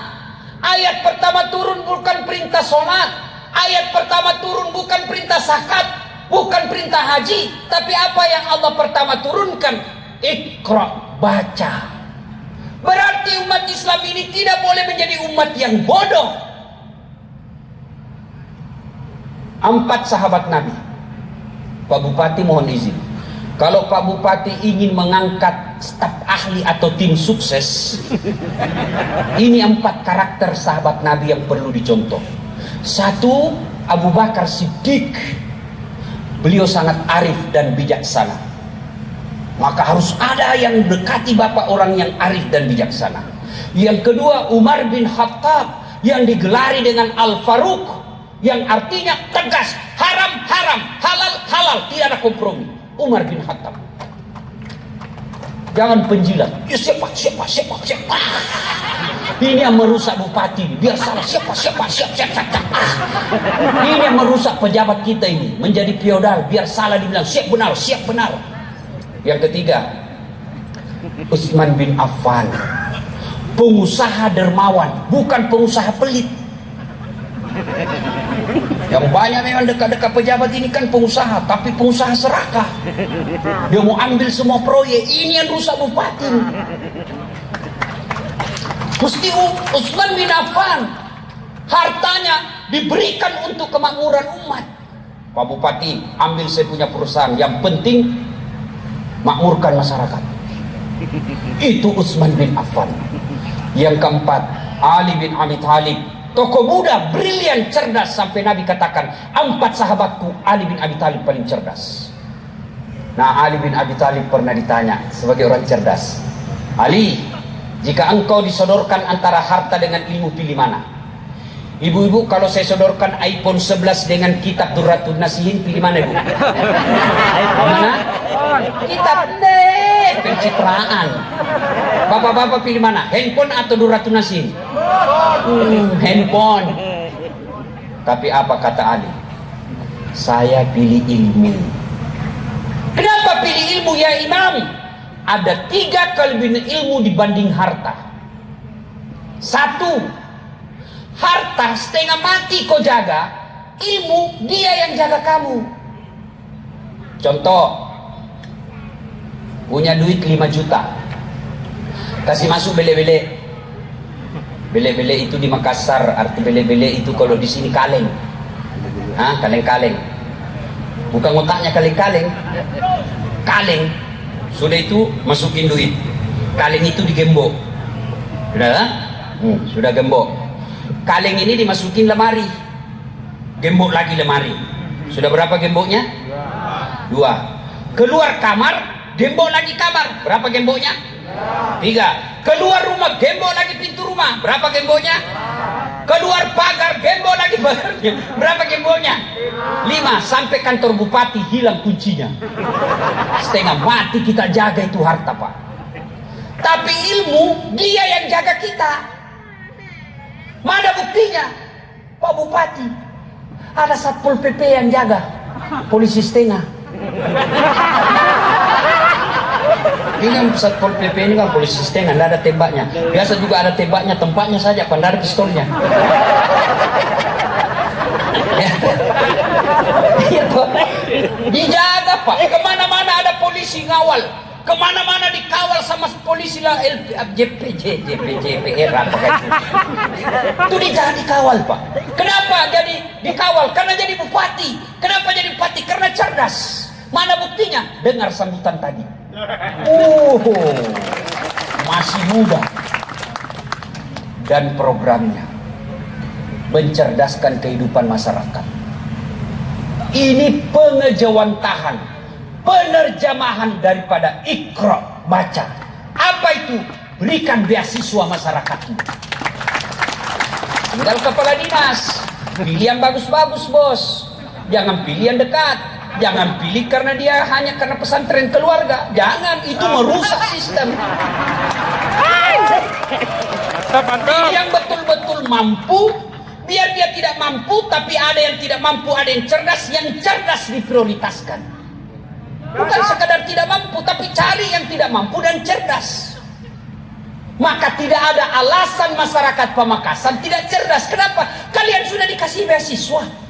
ayat pertama turun bukan perintah sholat, ayat pertama turun bukan perintah zakat, bukan perintah haji, tapi apa yang Allah pertama turunkan? Iqra, baca. Berarti umat Islam ini tidak boleh menjadi umat yang bodoh. 4 sahabat Nabi. Pak Bupati mohon izin, kalau Pak Bupati ingin mengangkat staf ahli atau tim sukses, ini 4 karakter sahabat Nabi yang perlu dicontoh. 1, Abu Bakar Siddiq. Beliau sangat arif dan bijaksana. Maka harus ada yang dekati bapak orang yang arif dan bijaksana. Yang kedua, Umar bin Khattab, yang digelari dengan Al-Faruq, yang artinya tegas, haram haram, halal halal, tidak ada kompromi. Umar bin Khattab. Jangan penjilat. Ya siapa. Ini yang merusak bupati, biar salah siapa. Ini yang merusak pejabat kita ini, menjadi feodal, biar salah dibilang siap benar. Yang ketiga, Utsman bin Affan, pengusaha dermawan, bukan pengusaha pelit. Yang banyak memang dekat-dekat pejabat ini kan pengusaha, tapi pengusaha serakah. Dia mau ambil semua proyek, ini yang rusak bupati. Mesti Utsman bin Affan hartanya diberikan untuk kemakmuran umat. Pak Bupati, ambil saya punya perusahaan, yang penting makmurkan masyarakat. Itu Utsman bin Affan. Yang keempat, Ali bin Abi Thalib, tokoh muda, brilian, cerdas, sampai Nabi katakan 4 sahabatku, Ali bin Abi Thalib paling cerdas. Nah, Ali bin Abi Thalib pernah ditanya sebagai orang cerdas, Ali, jika engkau disodorkan antara harta dengan ilmu, pilih mana? Ibu-ibu, kalau saya sodorkan iPhone 11 dengan kitab Durratun Nasihin, pilih mana ibu? Mana? Kitab pencitraan. Bapak-bapak pilih mana? Handphone atau Durratun Nasihin? Handphone. Tapi apa kata Ali? Saya pilih ilmu. Kenapa pilih ilmu ya Imam? Ada 3 kelebihan ilmu dibanding harta. 1, harta setengah mati kau jaga, ilmu dia yang jaga kamu. Contoh, punya duit 5 juta, kasih masuk bele-bele. Bele-bele itu di Makassar, arti bele-bele itu kalau di sini kaleng. Kaleng-kaleng. Bukan otaknya kaleng-kaleng. Kaleng. Sudah itu masukin duit, kaleng itu digembok, sudah gembok. Kaleng ini dimasukin lemari, gembok lagi lemari. Sudah berapa gemboknya? 2. Keluar kamar, gembok lagi kamar. Berapa gemboknya? 3. Keluar rumah, gembok lagi pintu rumah. Berapa gemboknya? keluar pagar, gembok lagi pagarnya. Berapa gemboknya? 5. Sampai kantor bupati hilang kuncinya. Setengah mati kita jaga itu harta, Pak. Tapi ilmu dia yang jaga kita. Mana buktinya? Pak Bupati, ada Satpol PP yang jaga, polisi setengah. Ini kan Satpol PP ini kan polisi setengah, tidak ada tembaknya. Biasa juga ada tembaknya, tempatnya saja, pandar pistolnya. Iya toh, dijaga Pak. Kemana-mana ada polisi ngawal, kemana-mana dikawal sama polisi lah. JPR apa kayak itu dikawal Pak. Kenapa jadi dikawal? Karena jadi bupati. Kenapa jadi bupati? Karena cerdas. Mana buktinya? Dengar sambutan tadi. Masih muda dan programnya mencerdaskan kehidupan masyarakat. Ini pengejawantahan, penerjemahan daripada Iqra, baca. Apa itu? Berikan beasiswa masyarakat. Tinggal kepala dinas, pilih yang bagus-bagus bos, jangan pilih yang dekat. Jangan pilih karena dia hanya karena pesantren keluarga. Jangan, itu merusak sistem. Pilih yang betul-betul mampu. Biar dia tidak mampu, tapi ada yang tidak mampu, ada yang cerdas. Yang cerdas diprioritaskan. Bukan sekadar tidak mampu, tapi cari yang tidak mampu dan cerdas. Maka tidak ada alasan masyarakat Pamekasan tidak cerdas. Kenapa? Kalian sudah dikasih beasiswa.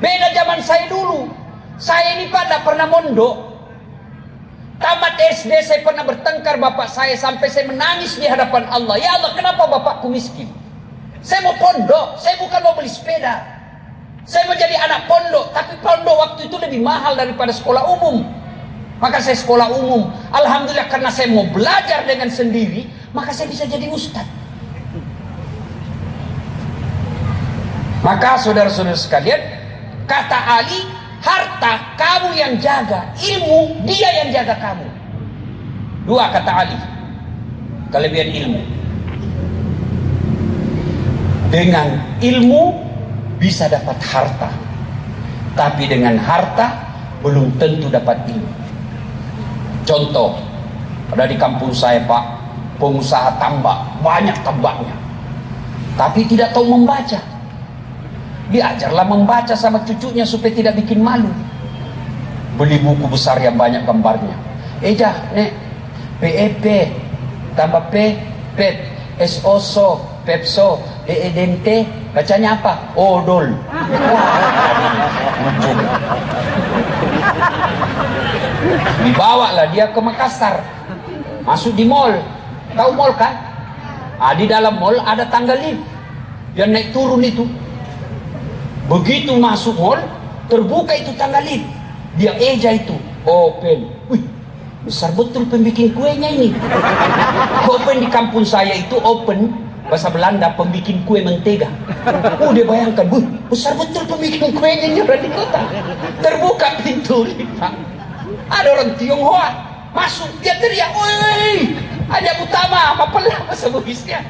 Beda zaman saya dulu. Saya ini Pak tidak pernah mondok. Tamat SD saya pernah bertengkar bapak saya sampai saya menangis di hadapan Allah. Ya Allah, kenapa bapakku miskin? Saya mau pondok, saya bukan mau beli sepeda. Saya mau jadi anak pondok, tapi pondok waktu itu lebih mahal daripada sekolah umum. Maka saya sekolah umum. Alhamdulillah karena saya mau belajar dengan sendiri, maka saya bisa jadi ustaz. Maka saudara-saudara sekalian, kata Ali, harta kamu yang jaga, ilmu dia yang jaga kamu. 2 kata Ali, kelebihan ilmu. Dengan ilmu bisa dapat harta, tapi dengan harta belum tentu dapat ilmu. Contoh, ada di kampung saya Pak, pengusaha tambak, banyak tambaknya, tapi tidak tahu membaca. Diajarlah membaca sama cucunya supaya tidak bikin malu. Beli buku besar yang banyak gambarnya. Eja, nek, PEP, tambah P, PEP, SOSO, PEPSO, DEDNT, bacanya apa? Odol. Dibawa lah dia ke Makassar, masuk di mall. Tahu mall kan? Di dalam mall ada tangga lift, dia naik turun itu. Begitu masuk mall, terbuka itu tangga lift, dia eja itu, open. Wih, besar betul pembikin kuenya ini. Open di kampung saya itu open, bahasa Belanda pembikin kue mentega. Dia bayangkan, besar betul pembikin kuenya ini orang di kota. Terbuka pintu lift, ada orang Tionghoa masuk, dia teriak, woi, ada utama, apa pelah bahasa Bugisnya.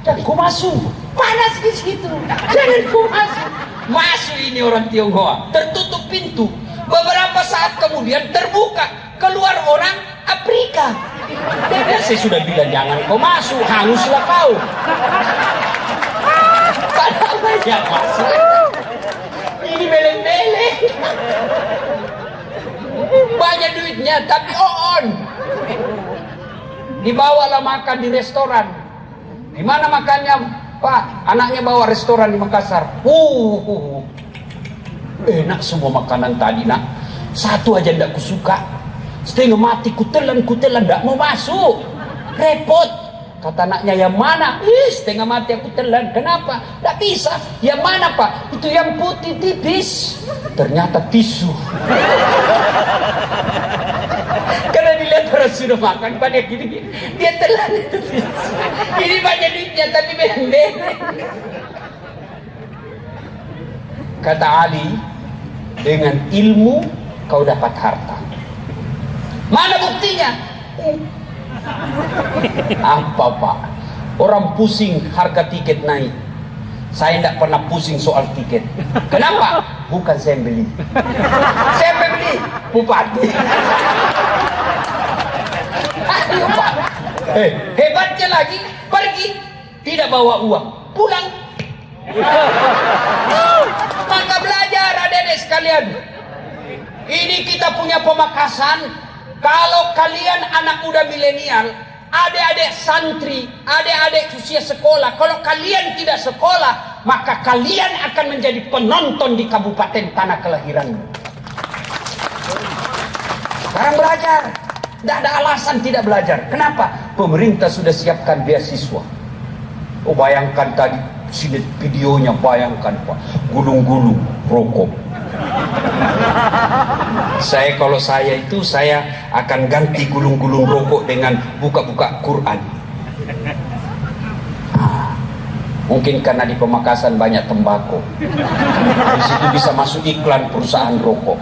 Dan ku masuk, panas di situ, jangan ku masuk. Masuk ini orang Tionghoa, tertutup pintu. Beberapa saat kemudian terbuka, keluar orang Afrika. Dan saya sudah bilang jangan kau masuk, hanguslah kau. Padahal banyak masuk. Ini beleng-beleng. Banyak duitnya, tapi on. Dibawalah makan di restoran. Di mana makannya? Pak, anaknya bawa restoran di Makassar. Enak semua makanan tadi nak. Satu aja tidak kusuka. Setengah mati kutelan tidak mau masuk. Repot. Kata anaknya, yang mana? Setengah mati aku telan. Kenapa? Tidak bisa. Yang mana Pak? Itu yang putih tipis. Ternyata tisu. Karena dilihat orang sudah makan banyak gini, dia telan itu tisu. Ini banyak duitnya tapi beleng-beleng. Kata Ali, dengan ilmu kau dapat harta. Mana buktinya? Apa Pak? Orang pusing harga tiket naik. Saya tidak pernah pusing soal tiket. Kenapa? Bukan saya yang beli. Saya yang beli bupati. Ayo Pak. Hebatnya lagi, pergi tidak bawa uang, pulang. Maka belajar adik-adik sekalian. Ini kita punya Pemakasan. Kalau kalian anak muda milenial, adik-adik santri, adik-adik usia sekolah, kalau kalian tidak sekolah, maka kalian akan menjadi penonton di kabupaten tanah kelahiranmu. Sekarang belajar. Tidak ada alasan tidak belajar. Kenapa? Pemerintah sudah siapkan beasiswa. Oh, bayangkan tadi sini videonya, bayangkan Pak, gulung-gulung rokok. Kalau saya itu, saya akan ganti gulung-gulung rokok dengan buka-buka Quran. Mungkin karena di Pemakasan banyak tembakau, di situ bisa masuk iklan perusahaan rokok.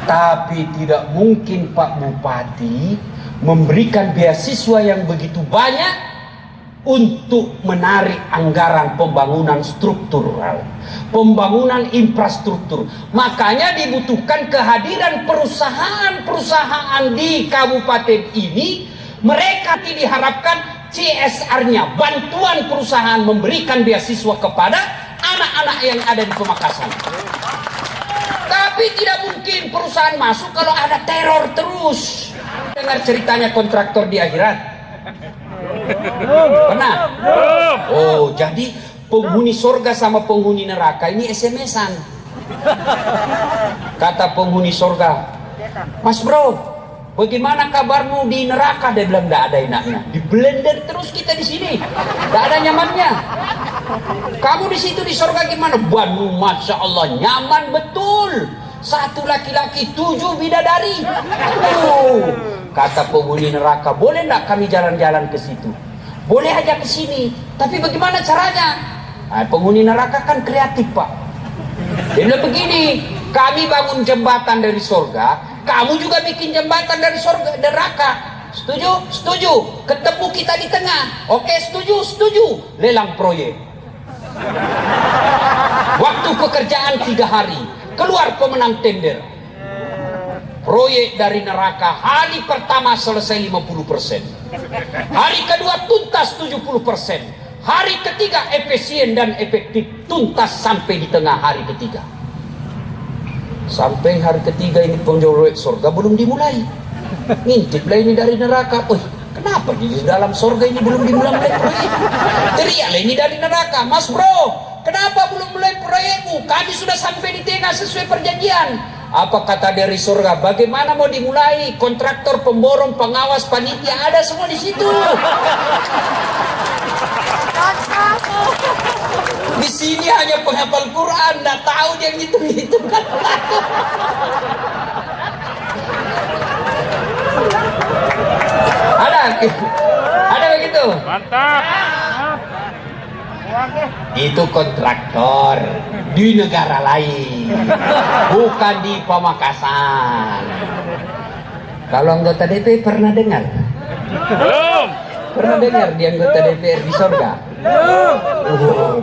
Tapi tidak mungkin Pak Bupati memberikan beasiswa yang begitu banyak untuk menarik anggaran pembangunan struktural, pembangunan infrastruktur. Makanya dibutuhkan kehadiran perusahaan-perusahaan di kabupaten ini. Mereka diharapkan CSR-nya, bantuan perusahaan memberikan beasiswa kepada anak-anak yang ada di Pemakasan. Tapi tidak mungkin perusahaan masuk kalau ada teror terus. Dengar ceritanya kontraktor di akhirat? Pernah? Oh, jadi penghuni surga sama penghuni neraka ini SMS-an. Kata penghuni surga, Mas bro, bagaimana kabarmu di neraka? Dia bilang tidak ada enaknya. Di blender terus kita di sini, tidak ada nyamannya. Kamu di situ di surga gimana? Banu, masya Allah, nyaman betul. 1 laki-laki 7 bidadari. Kata penghuni neraka, boleh tidak kami jalan-jalan ke situ? Boleh aja ke sini. Tapi bagaimana caranya? Nah, penghuni neraka kan kreatif Pak. Dia bilang begini, kami bangun jembatan dari surga, kamu juga bikin jembatan dari surga neraka. Setuju? Setuju. Ketemu kita di tengah. Oke, setuju? Setuju. Lelang proyek. Waktu pekerjaan 3 hari. Keluar pemenang tender. Proyek dari neraka hari pertama selesai 50%. Hari kedua tuntas 70%. Hari ketiga efisien dan efektif, tuntas sampai di tengah hari ketiga. Sampai hari ketiga ini proyek surga belum dimulai. Ngintiplah ini dari neraka. Kenapa di dalam surga ini belum dimulai proyek? Teriaklah ini dari neraka, Mas bro, kenapa belum mulai proyekmu? Kami sudah sampai di tengah sesuai perjanjian. Apa kata dari surga? Bagaimana mau dimulai? Kontraktor, pemborong, pengawas, panitia ada semua di situ. Di sini hanya penghafal Quran, nggak tahu dia ngitung-ngitung kan. Ada begitu. Mantap. Itu kontraktor di negara lain, bukan di Pemakasan. Kalau anggota DPR pernah dengar? Belum. Pernah dengar di anggota DPR di surga?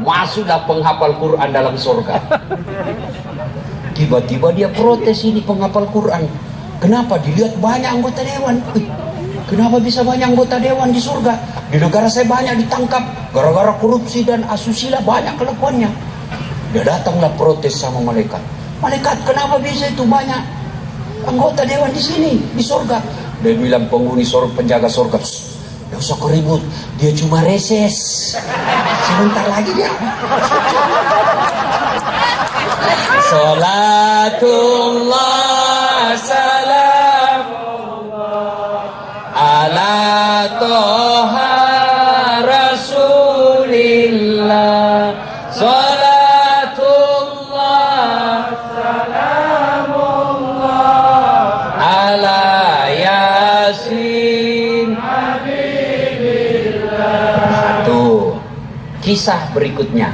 Masuklah penghafal Quran dalam surga. Tiba-tiba dia protes, ini penghafal Quran. Kenapa? Dilihat banyak anggota dewan. Kenapa bisa banyak anggota dewan di surga? Di negara saya banyak ditangkap gara-gara korupsi dan asusila, banyak kelakuannya. Dia datanglah protes sama malaikat. Malaikat, kenapa bisa itu banyak anggota dewan di sini di surga? Dia bilang penghuni surga, penjaga surga, tidak usah keribut, dia cuma reses. Sebentar lagi dia. Salatullah salam ala toha rasulillah, salatullah salamullah ala yasin habibillah. Satu kisah berikutnya,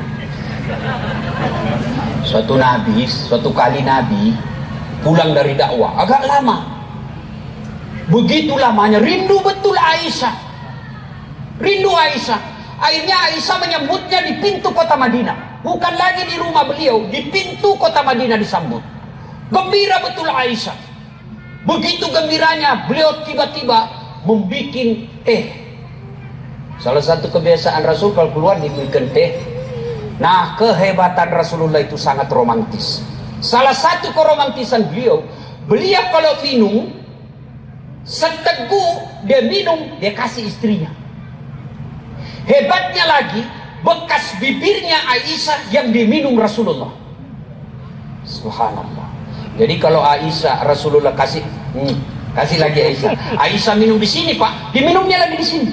suatu kali Nabi pulang dari dakwah agak lama. Begitu lamanya, rindu betul Aisyah. Rindu Aisyah. Akhirnya Aisyah menyambutnya di pintu kota Madinah. Bukan lagi di rumah beliau, di pintu kota Madinah disambut. Gembira betul Aisyah. Begitu gembiranya, beliau tiba-tiba membuat teh. Salah satu kebiasaan Rasul kalau keluar dibikin teh. Nah, kehebatan Rasulullah itu sangat romantis. Salah satu keromantisan beliau kalau minum, seteguk dia minum, dia kasih istrinya. Hebatnya lagi, bekas bibirnya Aisyah yang diminum Rasulullah. Subhanallah. Jadi kalau Aisyah, Rasulullah kasih lagi Aisyah. Aisyah minum di sini, Pak, diminumnya lagi di sini.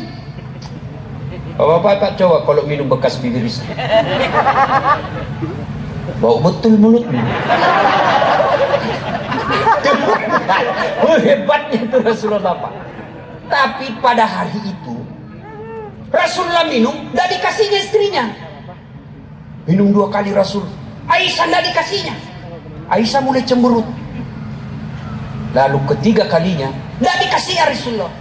Bapak-bapak coba kalau minum bekas bibir istri. Bau betul mulutnya. Hebatnya itu Rasulullah, Pak. Tapi pada hari itu Rasulullah minum, tidak dikasihnya istrinya. Minum 2 kali Rasul, Aisyah tidak dikasihnya. Aisyah mulai cemberut. Lalu ketiga kalinya tidak dikasih Rasulullah.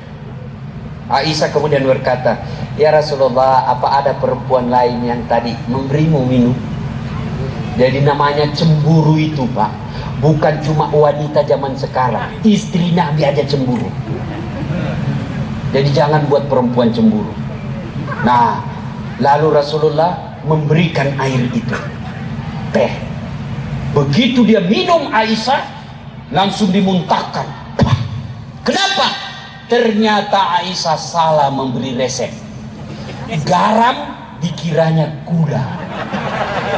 Aisyah kemudian berkata, ya Rasulullah, apa ada perempuan lain yang tadi memberimu minum? Jadi namanya cemburu itu, Pak, bukan cuma wanita zaman sekarang, istri Nabi aja cemburu. Jadi jangan buat perempuan cemburu. Nah, lalu Rasulullah memberikan air itu, teh. Begitu dia minum Aisyah, langsung dimuntahkan. Kenapa? Ternyata Aisyah salah memberi resep. Garam dikiranya gula.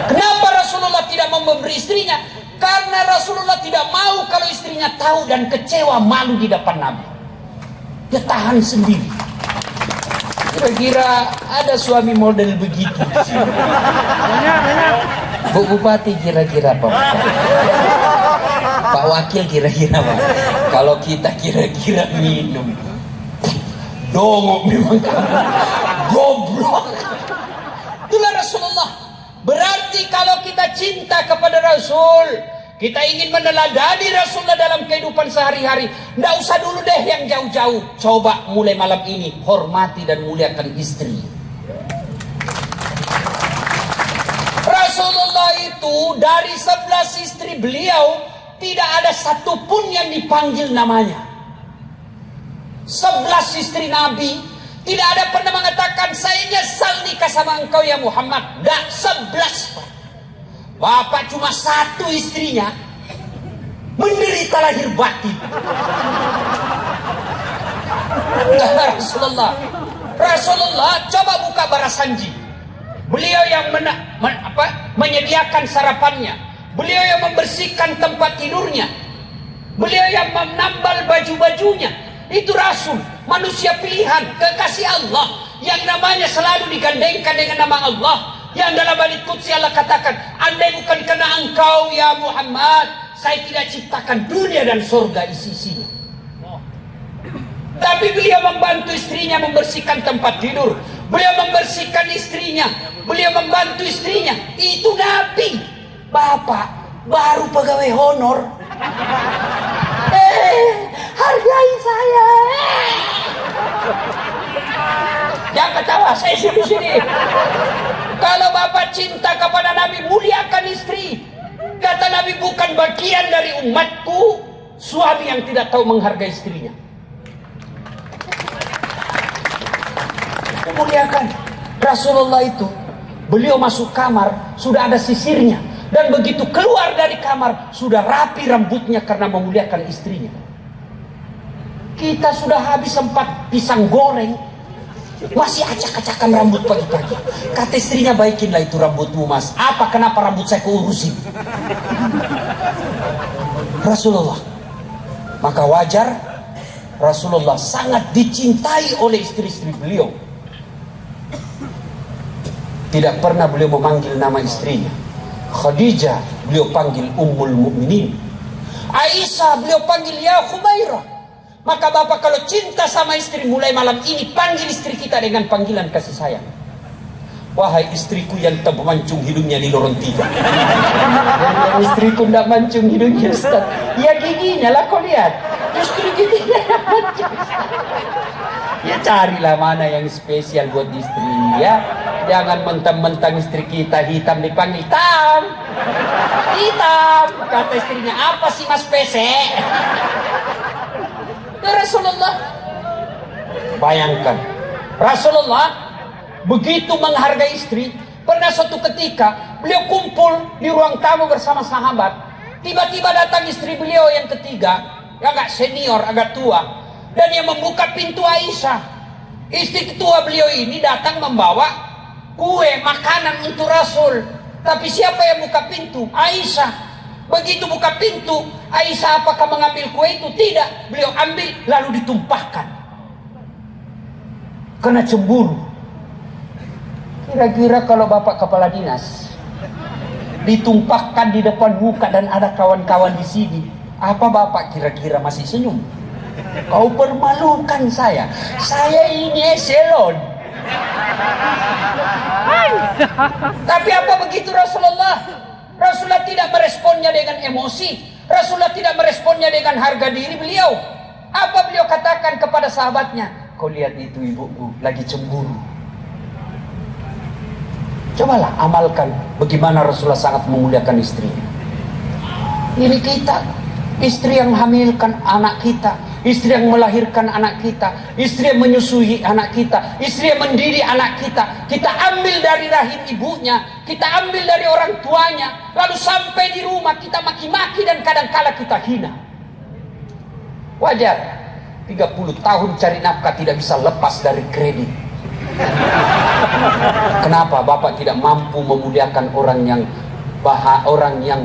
Kenapa Rasulullah tidak memberi istrinya? Karena Rasulullah tidak mau kalau istrinya tahu dan kecewa, malu di depan Nabi. Dia tahan sendiri. Kira-kira ada suami model begitu di sini. Bu Bupati kira-kira apa? Pak Wakil kira-kira apa? Kalau kita kira-kira minum, dongok memang kamu, goblok. Itulah Rasulullah. Berarti kalau kita cinta kepada Rasul, kita ingin meneladani Rasulullah dalam kehidupan sehari-hari, tidak usah dulu deh yang jauh-jauh. Coba mulai malam ini hormati dan muliakan istri. Rasulullah itu dari 11 istri beliau tidak ada satupun yang dipanggil namanya. 11 istri Nabi tidak ada pernah mengatakan saya nyesal nikah sama engkau ya Muhammad. Tidak, 11. Bapak cuma 1 istrinya menderita lahir batin. Rasulullah coba buka Barasanji. Beliau yang menyediakan sarapannya. Beliau yang membersihkan tempat tidurnya. Beliau yang menambal baju-bajunya. Itu Rasul, manusia pilihan, kekasih Allah, yang namanya selalu digandengkan dengan nama Allah. Yang dalam hadits qudsi Allah katakan, andai bukan karena engkau ya Muhammad, saya tidak ciptakan dunia dan surga isi-isinya. Tapi beliau membantu istrinya membersihkan tempat tidur. Beliau membersihkan istrinya. Beliau membantu istrinya. Itu Nabi. Bapak baru pegawai honor. Hargai saya. Jangan ketawa, saya di sini. Kalau Bapak cinta kepada Nabi, muliakan istri. Kata Nabi, bukan bagian dari umatku suami yang tidak tahu menghargai istrinya. Muliakan. Rasulullah itu, beliau masuk kamar sudah ada sisirnya, dan begitu keluar dari kamar sudah rapi rambutnya karena memuliakan istrinya. Kita sudah habis 4 pisang goreng, masih acak-acakan rambut pagi-pagi. Kata istrinya, baikinlah itu rambutmu mas. Apa, kenapa rambut saya keurusin? Rasulullah. Maka wajar Rasulullah sangat dicintai oleh istri-istri beliau. Tidak pernah beliau memanggil nama istrinya. Khadijah beliau panggil Ummul Mukminin. Aisyah beliau panggil ya Khumairah. Maka Bapak kalau cinta sama istri, mulai malam ini panggil istri kita dengan panggilan kasih sayang. Wahai istriku yang tak memancung hidungnya di lorong 3. Yang istriku tidak mancung hidungnya Ustaz. Ya giginya lah kau lihat. Justru giginya yang mancung. Ya carilah mana yang spesial buat istri ya. Jangan mentang-mentang istri kita hitam dipanggil hitam. Hitam. Kata istrinya, apa sih mas pesek? Ya Rasulullah. Bayangkan. Rasulullah begitu menghargai istri. Pernah suatu ketika beliau kumpul di ruang tamu bersama sahabat. Tiba-tiba datang istri beliau yang ketiga, agak senior, agak tua, dan yang membuka pintu Aisyah. Istri ketua beliau ini datang membawa kue, makanan untuk Rasul. Tapi siapa yang buka pintu? Aisyah. Begitu buka pintu, Aisyah apakah mengambil kue itu? Tidak. Beliau ambil lalu ditumpahkan. Karena cemburu. Kira-kira kalau bapak kepala dinas ditumpahkan di depan muka dan ada kawan-kawan di sini, apa bapak kira-kira masih senyum? Kau permalukan saya. Saya ini eselon. Tapi apa begitu Rasulullah? Rasulullah tidak meresponnya dengan emosi. Rasulullah tidak meresponnya dengan harga diri beliau. Apa beliau katakan kepada sahabatnya? Kau lihat itu ibuku lagi cemburu. Cobalah amalkan bagaimana Rasulullah sangat memuliakan istrinya. Ini kita, istri yang hamilkan anak kita, istri yang melahirkan anak kita, istri yang menyusui anak kita, istri yang mendidik anak kita. Kita ambil dari rahim ibunya, kita ambil dari orang tuanya, lalu sampai di rumah kita maki-maki dan kadang-kala kita hina. Wajar, 30 tahun cari nafkah tidak bisa lepas dari kredit. Kenapa bapak tidak mampu memuliakan orang yang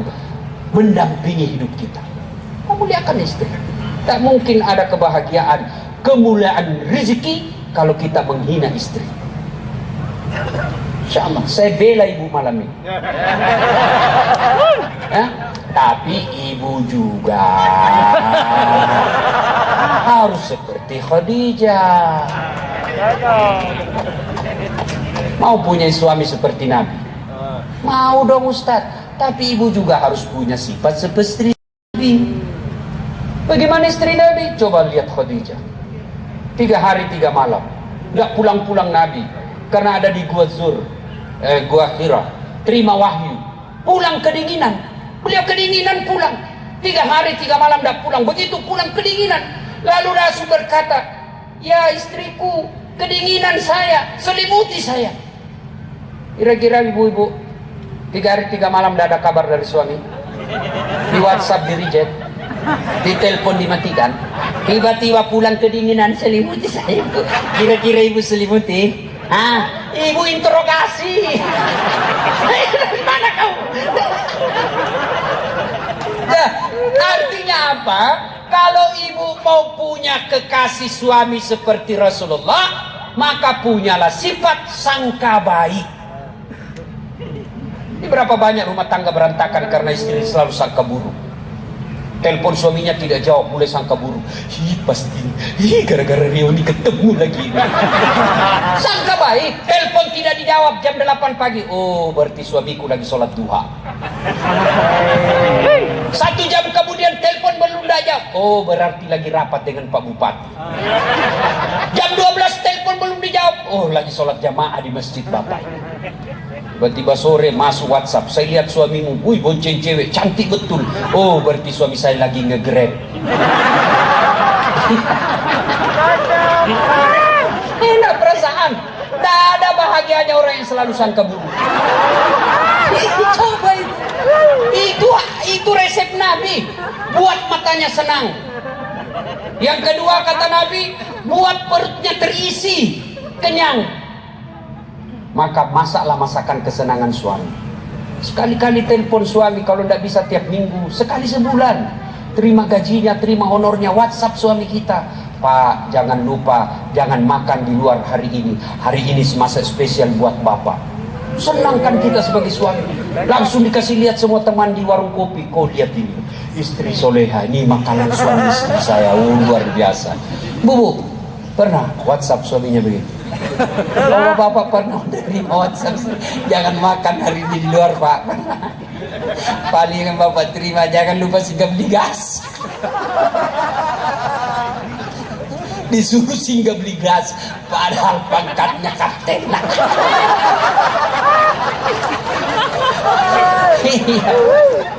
mendampingi hidup kita? Memuliakan istri. Tak mungkin ada kebahagiaan, kemuliaan rezeki kalau kita menghina istri. Insya Allah, saya bela ibu malam ini. Tapi ibu juga harus seperti Khadijah. Mau punya suami seperti Nabi? Mau dong Ustaz. Tapi ibu juga harus punya sifat seperti Nabi. Bagaimana istri Nabi? Coba lihat Khadijah. 3 hari 3 malam nggak pulang-pulang Nabi karena ada di Gua Hira, terima wahyu. Pulang kedinginan. Beliau kedinginan pulang. 3 hari 3 malam nggak pulang. Begitu pulang kedinginan. Lalu Rasul berkata, ya istriku, kedinginan saya, selimuti saya. Kira-kira ibu-ibu 3 hari 3 malam tidak ada kabar dari suami. Di WhatsApp di reject, di telepon dimatikan. Tiba-tiba pulang kedinginan, selimuti saya. Kira-kira ibu selimuti? Ibu interogasi. Dari mana kamu? Nah, artinya apa? Kalau ibu mau punya kekasih suami seperti Rasulullah, maka punyalah sifat sangka baik. Ini berapa banyak rumah tangga berantakan karena istri selalu sangka buruk. Telepon suaminya tidak jawab, mulai sangka buruk. Pasti gara-gara Rioni ketemu lagi. Sangka baik, telepon tidak dijawab jam 8 pagi. Oh, berarti suamiku lagi sholat duha. 1 jam kemudian telepon belum dijawab. Oh, berarti lagi rapat dengan Pak Bupati. Jam 12 telepon belum dijawab. Oh, lagi sholat jamaah di masjid Bapak. Tiba-tiba sore masuk WhatsApp, saya lihat suamimu, wih bonceng cewek, cantik betul. Oh, berarti suami saya lagi nge-grab. Enak perasaan. Tidak ada bahagianya orang yang selalu sangka buruk. Coba itu resep Nabi. Buat matanya senang. Yang kedua kata Nabi, buat perutnya terisi, kenyang. Maka masaklah masakan kesenangan suami. Sekali-kali telepon suami, kalau tidak bisa tiap minggu, sekali sebulan. Terima gajinya, terima honornya, WhatsApp suami kita. Pak, jangan lupa, jangan makan di luar hari ini. Hari ini masak spesial buat bapak. Senangkan kita sebagai suami. Langsung dikasih lihat semua teman di warung kopi. Kau lihat ini, istri soleha, ini makanan suami istri saya. Luar biasa. Bu, pernah WhatsApp suaminya begitu? Kalau bapak pernah terima WhatsApp, jangan makan hari ini di luar pak. Paling yang bapak terima, jangan lupa sigap beli gas. disuruh singgah beli gas, padahal pangkatnya kapten. Iya.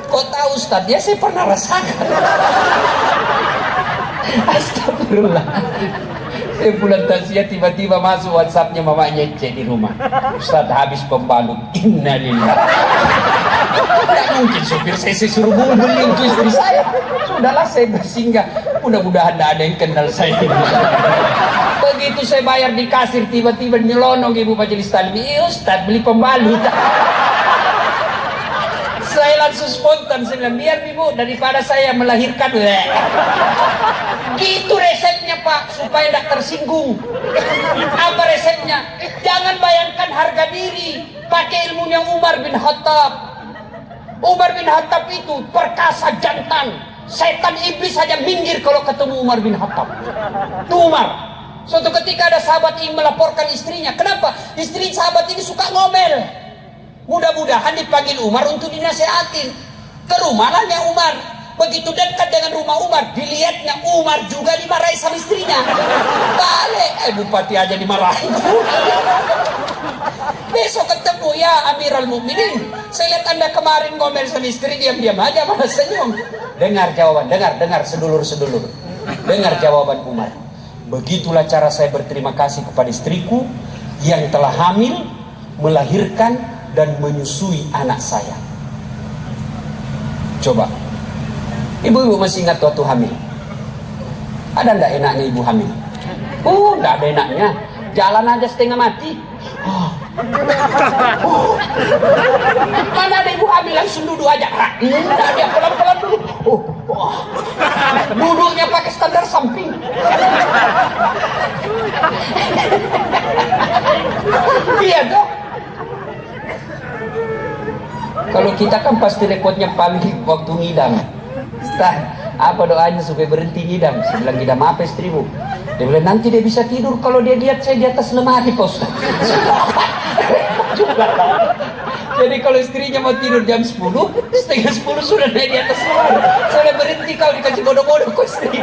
Kok tahu Ustaz? Ya saya pernah rasakan. Astagfirullah. Saya pulang tasya tiba-tiba masuk WhatsAppnya mamanya cek di rumah. Ustaz habis pembalut. Innalillah. Tidak mungkin supir saya suruh beli untuk istri saya. Sudahlah saya bersinggah. Mudah-mudahan tidak ada yang kenal saya. Begitu saya bayar di kasir tiba-tiba nyelonong ibu majelis taklim. Ustaz beli pembalut. Saya langsung spontan, saya bilang, biar ibu daripada saya melahirkan. Gitu resepnya Pak, supaya tidak tersinggung. Apa resepnya? Jangan bayangkan harga diri, pakai ilmunya Umar bin Khattab. Umar bin Khattab itu perkasa jantan, setan iblis saja minggir kalau ketemu Umar bin Khattab. Tuh Umar, suatu ketika ada sahabat yang melaporkan istrinya. Kenapa? Istri sahabat ini suka ngomel. Mudah-mudahan dipanggil Umar untuk dinasihatin. Ke rumahnya Umar. Begitu dekat dengan rumah Umar, dilihatnya Umar juga dimarahi sama istrinya. Balik, bupati aja dimarahi. Besok ketemu, ya Amirul Mukminin, saya lihat Anda kemarin ngomel sama istri, diam-diam aja malah senyum. Dengar jawaban, dengar sedulur-sedulur. Dengar jawaban Umar. Begitulah cara saya berterima kasih kepada istriku yang telah hamil, melahirkan dan menyusui anak saya. Coba, ibu-ibu masih ingat waktu hamil? Ada ndak enaknya ibu hamil? Ndak ada enaknya. Jalan aja setengah mati. Mana ada ibu hamil langsung duduk aja? Ndak, dia pelan-pelan dulu. Duduknya pakai standar samping. Iya toh? Kalau kita kan pasti repotnya paling waktu ngidam. Ustaz, apa doanya supaya berhenti ngidam? Saya bilang, ngidam apa istrimu? Dia bilang, nanti dia bisa tidur kalau dia lihat saya di atas lemari Pak Ustaz. Jadi kalau istrinya mau tidur jam 10, setengah 10 sudah naik di atas lemari. Sudah berhenti kalau dikasih bodoh-bodoh ke istri.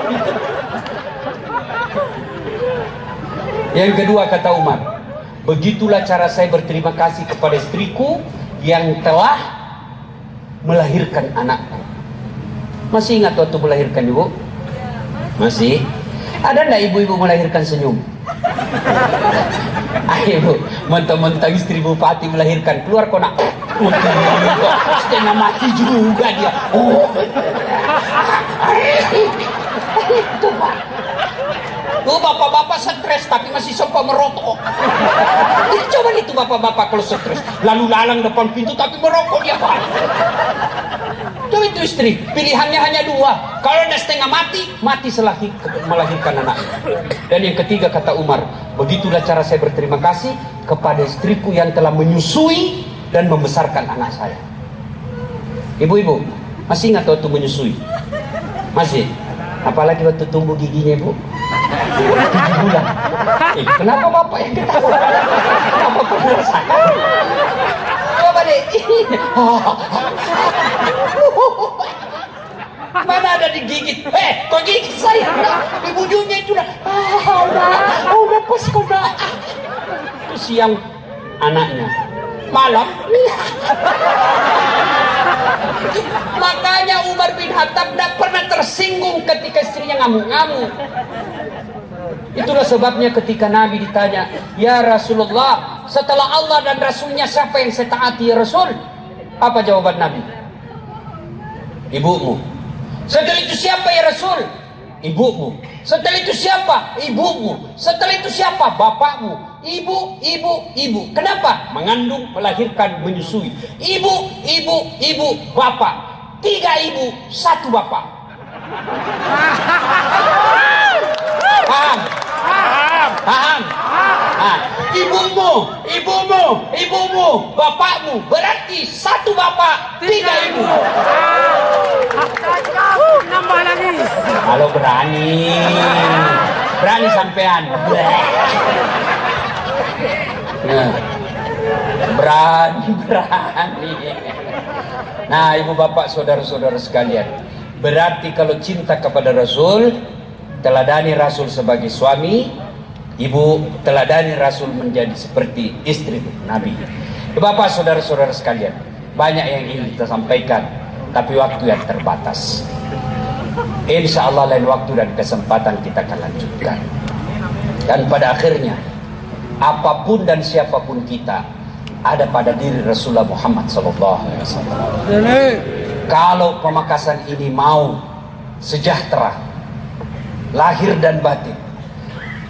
Yang kedua kata Umar, begitulah cara saya berterima kasih kepada istriku yang telah melahirkan anakku. Masih ingat waktu melahirkan ibu? Masih? Ada enggak ibu-ibu melahirkan senyum? Ayo bu, mentang-mentang istri bupati melahirkan, keluar konak. Setengah mati juga dia. Itu Pak. Tuh bapak-bapak stres tapi masih sempat merokok. Jadi coba itu bapak-bapak kalau stres, lalu lalang depan pintu tapi merokok dia Pak. Coba itu istri, pilihannya hanya dua. Kalau udah setengah mati, mati setelah melahirkan anak. Dan yang ketiga kata Umar, begitulah cara saya berterima kasih kepada istriku yang telah menyusui dan membesarkan anak saya. Ibu-ibu, masih ingat waktu menyusui? Masih? Apalagi waktu tumbuh giginya ibu? 7 bulan. Kenapa bapak yang ketawa? Kenapa pernah rasakan? Coba deh. Mana ada digigit? Kok gigit saya? Di ujungnya itu udah. Udah pas kok dah. Itu siang anaknya. Malam. Makanya Umar bin Khattab tidak pernah tersinggung ketika istrinya ngamuk-ngamuk. Itulah sebabnya ketika Nabi ditanya, ya Rasulullah, setelah Allah dan Rasulnya siapa yang saya taati ya Rasul? Apa jawaban Nabi? Ibumu. Setelah itu siapa ya Rasul? Ibumu. Setelah itu siapa? Ibumu. Setelah itu siapa? Bapakmu. Ibu. Kenapa? Mengandung, melahirkan, menyusui. Ibu, bapak. 3 ibu, 1 bapak. Paham? Ibumu, bapakmu. Berarti 1 bapak, 3 ibu. Nambah lagi. Kalau berani sampean. Berani. Nah, ibu bapak, saudara-saudara sekalian, berarti kalau cinta kepada Rasul, teladani Rasul sebagai suami, ibu teladani Rasul menjadi seperti istri Nabi. Bapak, saudara-saudara sekalian, banyak yang ingin kita sampaikan, tapi waktu yang terbatas. Insya Allah lain waktu dan kesempatan kita akan lanjutkan. Dan pada akhirnya, apapun dan siapapun kita, ada pada diri Rasulullah Muhammad SAW. Kalau Pamekasan ini mau sejahtera, lahir dan batin,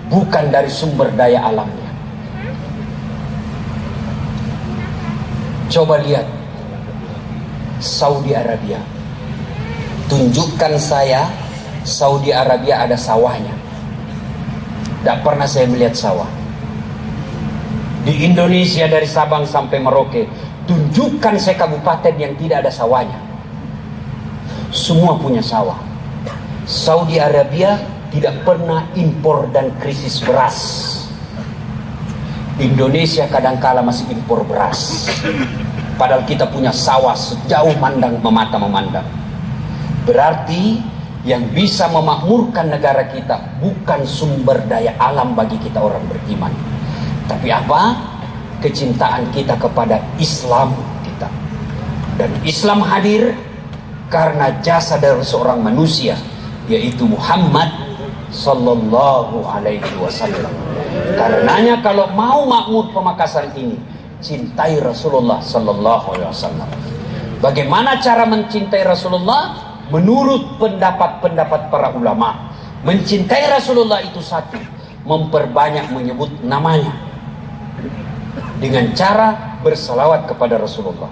bukan dari sumber daya alamnya. Coba lihat Saudi Arabia. Tunjukkan saya Saudi Arabia ada sawahnya. Tidak pernah saya melihat sawah. Di Indonesia dari Sabang sampai Merauke, tunjukkan saya kabupaten yang tidak ada sawahnya. Semua punya sawah. Saudi Arabia tidak pernah impor dan krisis beras. Indonesia kadangkala masih impor beras. Padahal kita punya sawah sejauh mandang memata memandang. Berarti yang bisa memakmurkan negara kita bukan sumber daya alam bagi kita orang beriman, tapi apa? Kecintaan kita kepada Islam kita. Dan Islam hadir karena jasa dari seorang manusia, yaitu Muhammad Sallallahu Alaihi Wasallam. Karenanya kalau mau makmur Pamekasan ini, cintai Rasulullah Sallallahu Alaihi Wasallam. Bagaimana cara mencintai Rasulullah? Menurut pendapat-pendapat para ulama, mencintai Rasulullah itu satu, memperbanyak menyebut namanya dengan cara bersalawat kepada Rasulullah.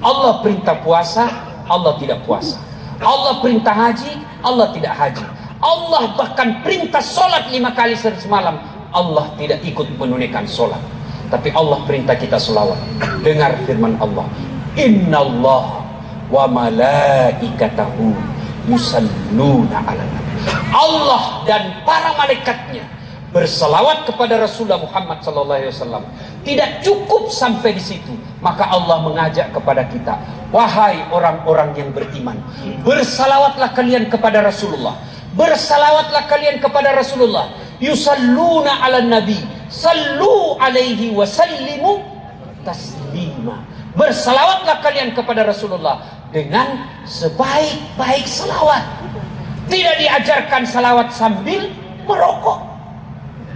Allah perintah puasa, Allah tidak puasa. Allah perintah haji, Allah tidak haji. Allah bahkan perintah solat 5 kali semalam, Allah tidak ikut menunaikan solat. Tapi Allah perintah kita selawat. Dengar firman Allah, Innallaha wa malaikatahu yusalluna ala nabi. Allah dan para malaikatnya berselawat kepada Rasulullah Muhammad SAW. Tidak cukup sampai di situ, maka Allah mengajak kepada kita, wahai orang-orang yang beriman, bersalawatlah kalian kepada Rasulullah, bersalawatlah kalian kepada Rasulullah, yusalluna ala nabi, sallu alaihi wa sallimu taslima. Bersalawatlah kalian kepada Rasulullah dengan sebaik-baik salawat. Tidak diajarkan salawat sambil merokok,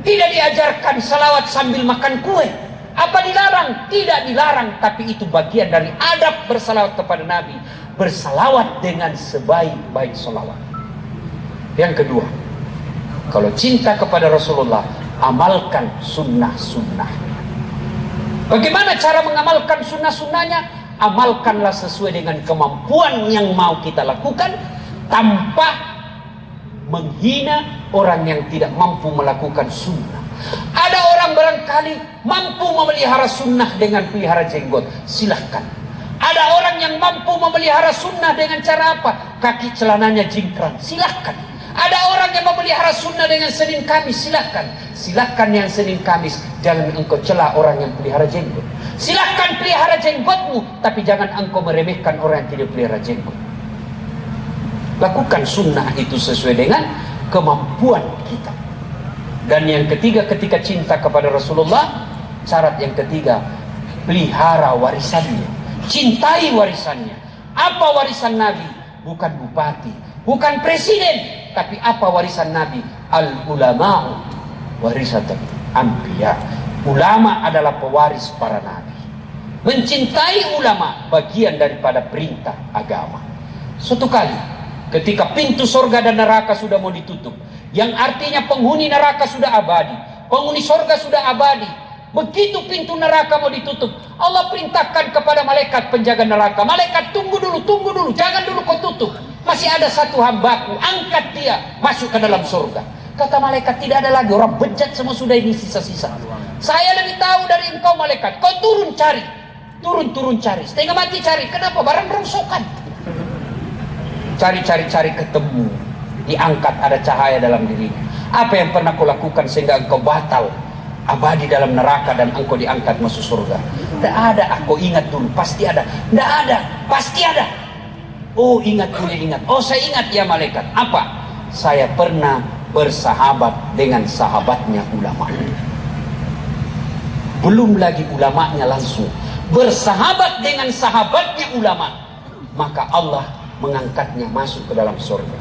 tidak diajarkan salawat sambil makan kue. Apa dilarang? Tidak dilarang, tapi itu bagian dari adab bersalawat kepada Nabi. Bersalawat dengan sebaik-baik salawat. Yang kedua, kalau cinta kepada Rasulullah, amalkan sunnah-sunnah. Bagaimana cara mengamalkan sunnah-sunnahnya? Amalkanlah sesuai dengan kemampuan yang mau kita lakukan, tanpa menghina orang yang tidak mampu melakukan sunnah. Ada orang barangkali mampu memelihara sunnah dengan pelihara jenggot, silahkan. Ada orang yang mampu memelihara sunnah dengan cara apa? Kaki celananya jingkrang, silahkan. Ada orang yang memelihara sunnah dengan Senin Kamis, silahkan. Silahkan yang Senin Kamis, jangan engkau celah orang yang pelihara jenggot. Silahkan pelihara jenggotmu, tapi jangan engkau meremehkan orang yang tidak pelihara jenggot. Lakukan sunnah itu sesuai dengan kemampuan kita. Dan yang ketiga, ketika cinta kepada Rasulullah, syarat yang ketiga, pelihara warisannya, cintai warisannya. Apa warisan Nabi? Bukan bupati, bukan presiden, tapi apa warisan Nabi? Al-ulama'u warisatul anbiya. Ulama adalah pewaris para nabi. Mencintai ulama bagian daripada perintah agama. Suatu kali ketika pintu surga dan neraka sudah mau ditutup, yang artinya penghuni neraka sudah abadi, penghuni surga sudah abadi. Begitu pintu neraka mau ditutup, Allah perintahkan kepada malaikat penjaga neraka, malaikat tunggu dulu, jangan dulu kau tutup. Masih ada satu hambaku, angkat dia masuk ke dalam surga. Kata malaikat, tidak ada lagi, orang bejat semua sudah ini sisa-sisa. Saya lebih tahu dari engkau malaikat, kau turun cari, turun cari, setengah mati cari. Kenapa? Barang rongsokan. Cari ketemu, diangkat, ada cahaya dalam dirinya. Apa yang pernah kau lakukan sehingga engkau batal abadi dalam neraka dan engkau diangkat masuk surga? Tidak ada. Aku ingat dulu, pasti ada. Tidak ada, pasti ada. Oh ingat, punya ingat. Oh saya ingat ya malaikat. Apa? Saya pernah bersahabat dengan sahabatnya ulama. Belum lagi ulamanya langsung bersahabat dengan sahabatnya ulama, maka Allah mengangkatnya masuk ke dalam surga.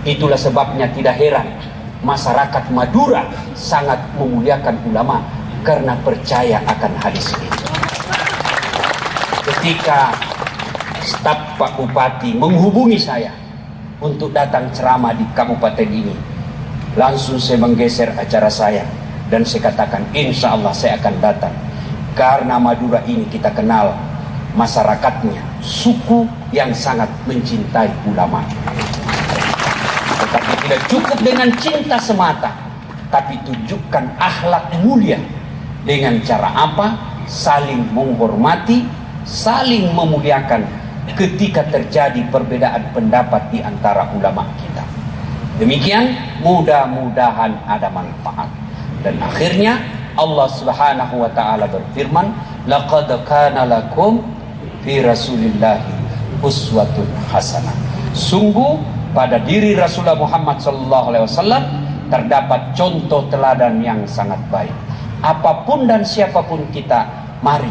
Itulah sebabnya tidak heran masyarakat Madura sangat memuliakan ulama karena percaya akan hadis ini. Ketika staf Pak Bupati menghubungi saya untuk datang ceramah di kabupaten ini, langsung saya menggeser acara saya dan saya katakan insya Allah saya akan datang, karena Madura ini kita kenal masyarakatnya suku yang sangat mencintai ulama. Tetapi tidak cukup dengan cinta semata, tapi tunjukkan akhlak mulia. Dengan cara apa? Saling menghormati, saling memuliakan ketika terjadi perbedaan pendapat di antara ulama kita. Demikian, mudah-mudahan ada manfaat. Dan akhirnya Allah Subhanahu wa taala berfirman, laqad kana lakum fi Rasulillahi uswatun hasanah. Sungguh pada diri Rasulullah Muhammad SAW terdapat contoh teladan yang sangat baik. Apapun dan siapapun kita, mari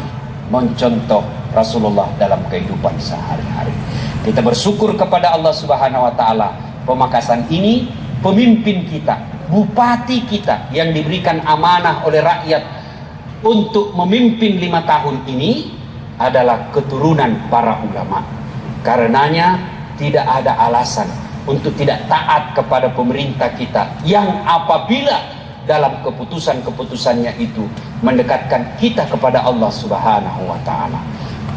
mencontoh Rasulullah dalam kehidupan sehari-hari. Kita bersyukur kepada Allah Subhanahu wa taala, Pemakasan ini pemimpin kita, bupati kita yang diberikan amanah oleh rakyat untuk memimpin 5 tahun ini adalah keturunan para ulama. Karenanya tidak ada alasan untuk tidak taat kepada pemerintah kita yang apabila dalam keputusan-keputusannya itu mendekatkan kita kepada Allah Subhanahu wa taala.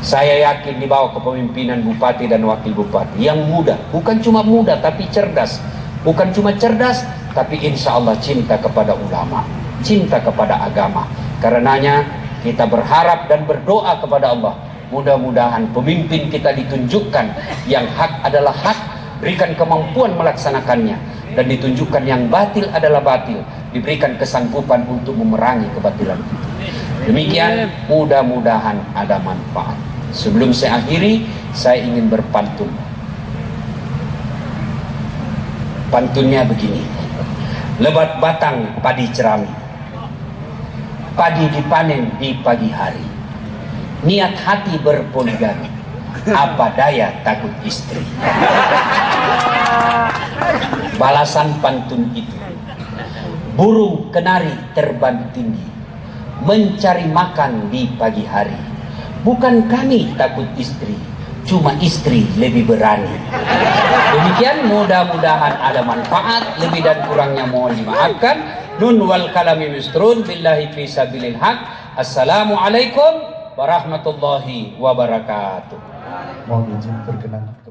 Saya yakin di bawah kepemimpinan bupati dan wakil bupati yang muda, bukan cuma muda tapi cerdas, bukan cuma cerdas tapi insya Allah cinta kepada ulama, cinta kepada agama. Karenanya kita berharap dan berdoa kepada Allah, mudah-mudahan pemimpin kita ditunjukkan yang hak adalah hak, berikan kemampuan melaksanakannya, dan ditunjukkan yang batil adalah batil, diberikan kesanggupan untuk memerangi kebatilan itu. Demikian, mudah-mudahan ada manfaat. Sebelum saya akhiri, saya ingin berpantun. Pantunnya begini: lebat batang padi jerami, padi dipanen di pagi hari, niat hati berpoligami, apa daya takut istri. Balasan pantun itu, burung kenari terbang tinggi, mencari makan di pagi hari. Bukan kami takut istri, cuma istri lebih berani. Demikian, mudah-mudahan ada manfaat. Lebih dan kurangnya mohon dimaafkan. Nun wal kalami misrun billahi fi sabilil haq. Assalamualaikum warahmatullahi wabarakatuh. Mohon izin berkenan.